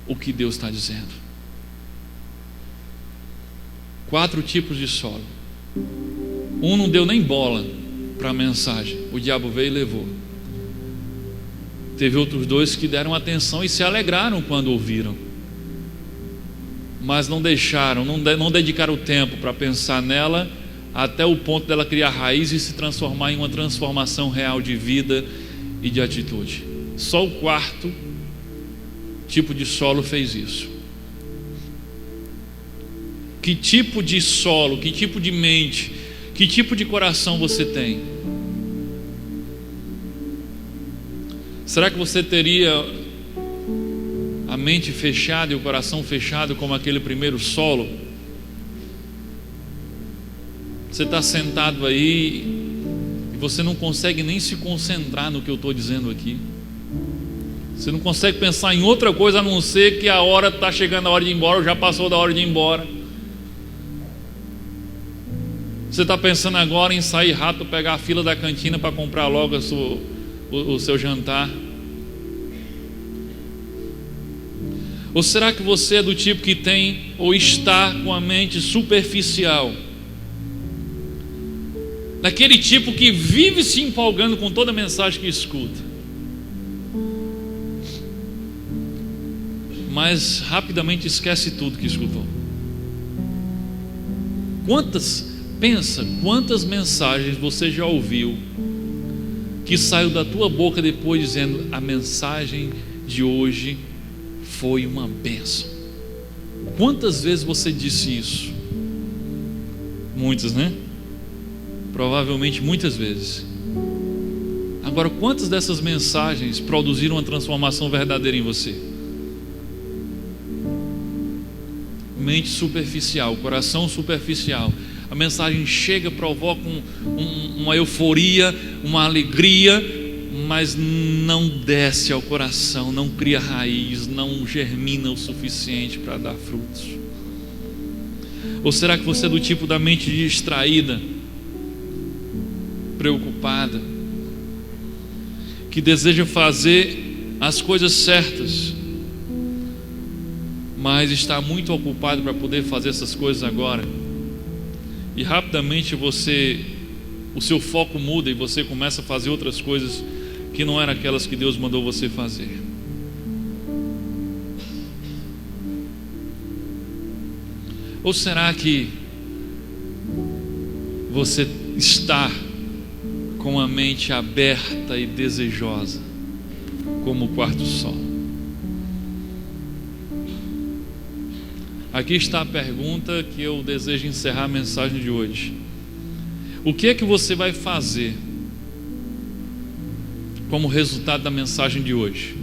o que Deus está dizendo. 4 tipos de solo. Um não deu nem bola para a mensagem, o diabo veio e levou. Teve outros 2 que deram atenção e se alegraram quando ouviram, mas não deixaram, não dedicaram o tempo para pensar nela até o ponto dela criar raiz e se transformar em uma transformação real de vida e de atitude. Só o 4º tipo de solo fez isso. Que tipo de solo, que tipo de mente, que tipo de coração você tem? Será que você teria a mente fechada e o coração fechado como aquele primeiro solo? Você está sentado aí e você não consegue nem se concentrar no que eu estou dizendo aqui. Você não consegue pensar em outra coisa a não ser que a hora está chegando a hora de ir embora, ou já passou da hora de ir embora. Você está pensando agora em sair rápido, pegar a fila da cantina para comprar logo o seu jantar. Ou será que você é do tipo que tem ou está com a mente superficial? Daquele tipo que vive se empolgando com toda a mensagem que escuta, mas rapidamente esquece tudo que escutou. Quantas mensagens você já ouviu que saiu da tua boca depois dizendo: a mensagem de hoje foi uma bênção? Quantas vezes você disse isso? Muitas, né? Provavelmente muitas vezes. Agora, quantas dessas mensagens produziram uma transformação verdadeira em você? Mente superficial, coração superficial. A mensagem chega, provoca uma euforia, uma alegria, mas não desce ao coração, não cria raiz, não germina o suficiente para dar frutos. Ou será que você é do tipo da mente distraída, preocupada, que deseja fazer as coisas certas, mas está muito ocupado para poder fazer essas coisas agora, e rapidamente o seu foco muda e você começa a fazer outras coisas que não eram aquelas que Deus mandou você fazer? Ou será que você está com a mente aberta e desejosa, como o 4º solo? Aqui está a pergunta que eu desejo encerrar a mensagem de hoje. O que é que você vai fazer como resultado da mensagem de hoje?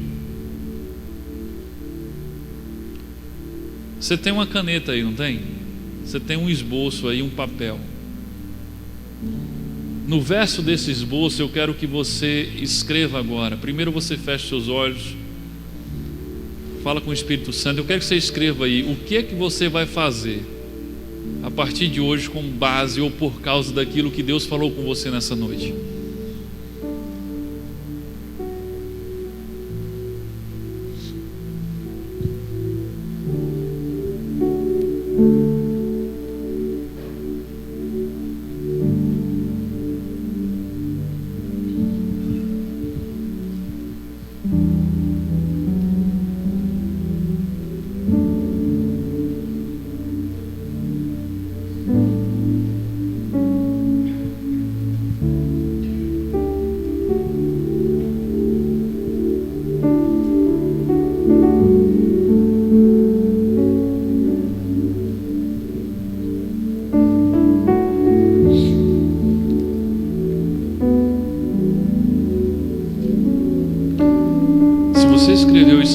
Você tem uma caneta aí, não tem? Você tem um esboço aí, um papel. No verso desse esboço eu quero que você escreva agora. Primeiro você fecha seus olhos, fala com o Espírito Santo. Eu quero que você escreva aí o que é que você vai fazer a partir de hoje com base ou por causa daquilo que Deus falou com você nessa noite.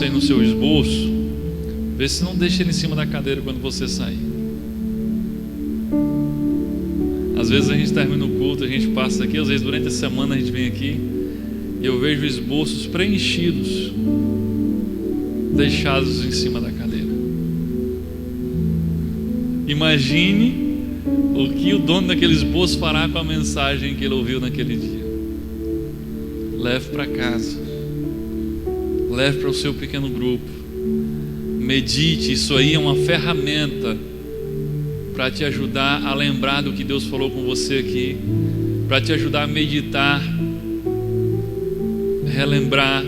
você no seu esboço, vê se não deixa ele em cima da cadeira quando você sair. Às vezes a gente termina o culto, a gente passa aqui, às vezes durante a semana a gente vem aqui e eu vejo esboços preenchidos, deixados em cima da cadeira. Imagine o que o dono daquele esboço fará com a mensagem que ele ouviu naquele dia. Leve para casa, leve para o seu pequeno grupo, medite. Isso aí é uma ferramenta para te ajudar a lembrar do que Deus falou com você aqui, para te ajudar a meditar, relembrar.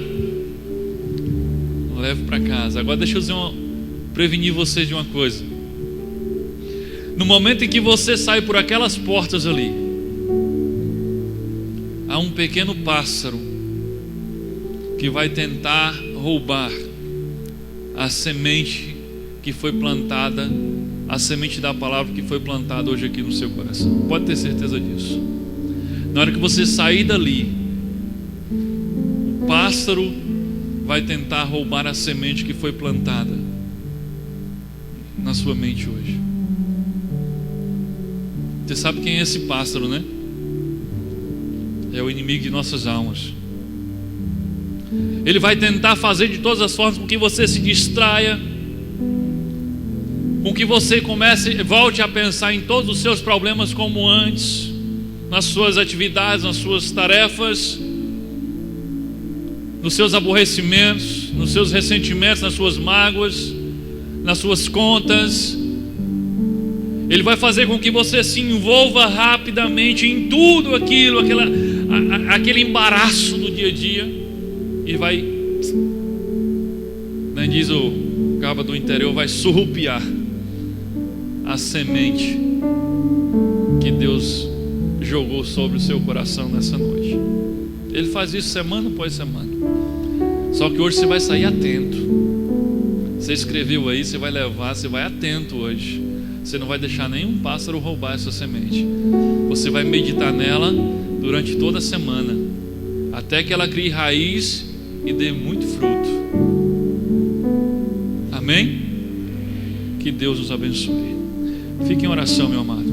Leve para casa. Agora deixa eu prevenir vocês de uma coisa. No momento em que você sai por aquelas portas ali, há um pequeno pássaro que vai tentar roubar a semente que foi plantada, a semente da palavra que foi plantada hoje aqui no seu coração. Pode ter certeza disso. Na hora que você sair dali, o pássaro vai tentar roubar a semente que foi plantada na sua mente hoje. Você sabe quem é esse pássaro, né? É o inimigo de nossas almas. Ele vai tentar fazer de todas as formas com que você se distraia, com que você volte a pensar em todos os seus problemas como antes, nas suas atividades, nas suas tarefas, nos seus aborrecimentos, nos seus ressentimentos, nas suas mágoas, nas suas contas. Ele vai fazer com que você se envolva rapidamente em tudo aquilo, aquele embaraço do dia a dia, e vai, né, diz o cabo do interior, vai surrupiar a semente que Deus jogou sobre o seu coração nessa noite. Ele faz isso semana após semana. Só que hoje você vai sair atento. Você escreveu aí, você vai levar, você vai atento hoje. Você não vai deixar nenhum pássaro roubar essa semente. Você vai meditar nela durante toda a semana, até que ela crie raiz e dê muito fruto. Amém? Que Deus nos abençoe. Fique em oração, meu amado.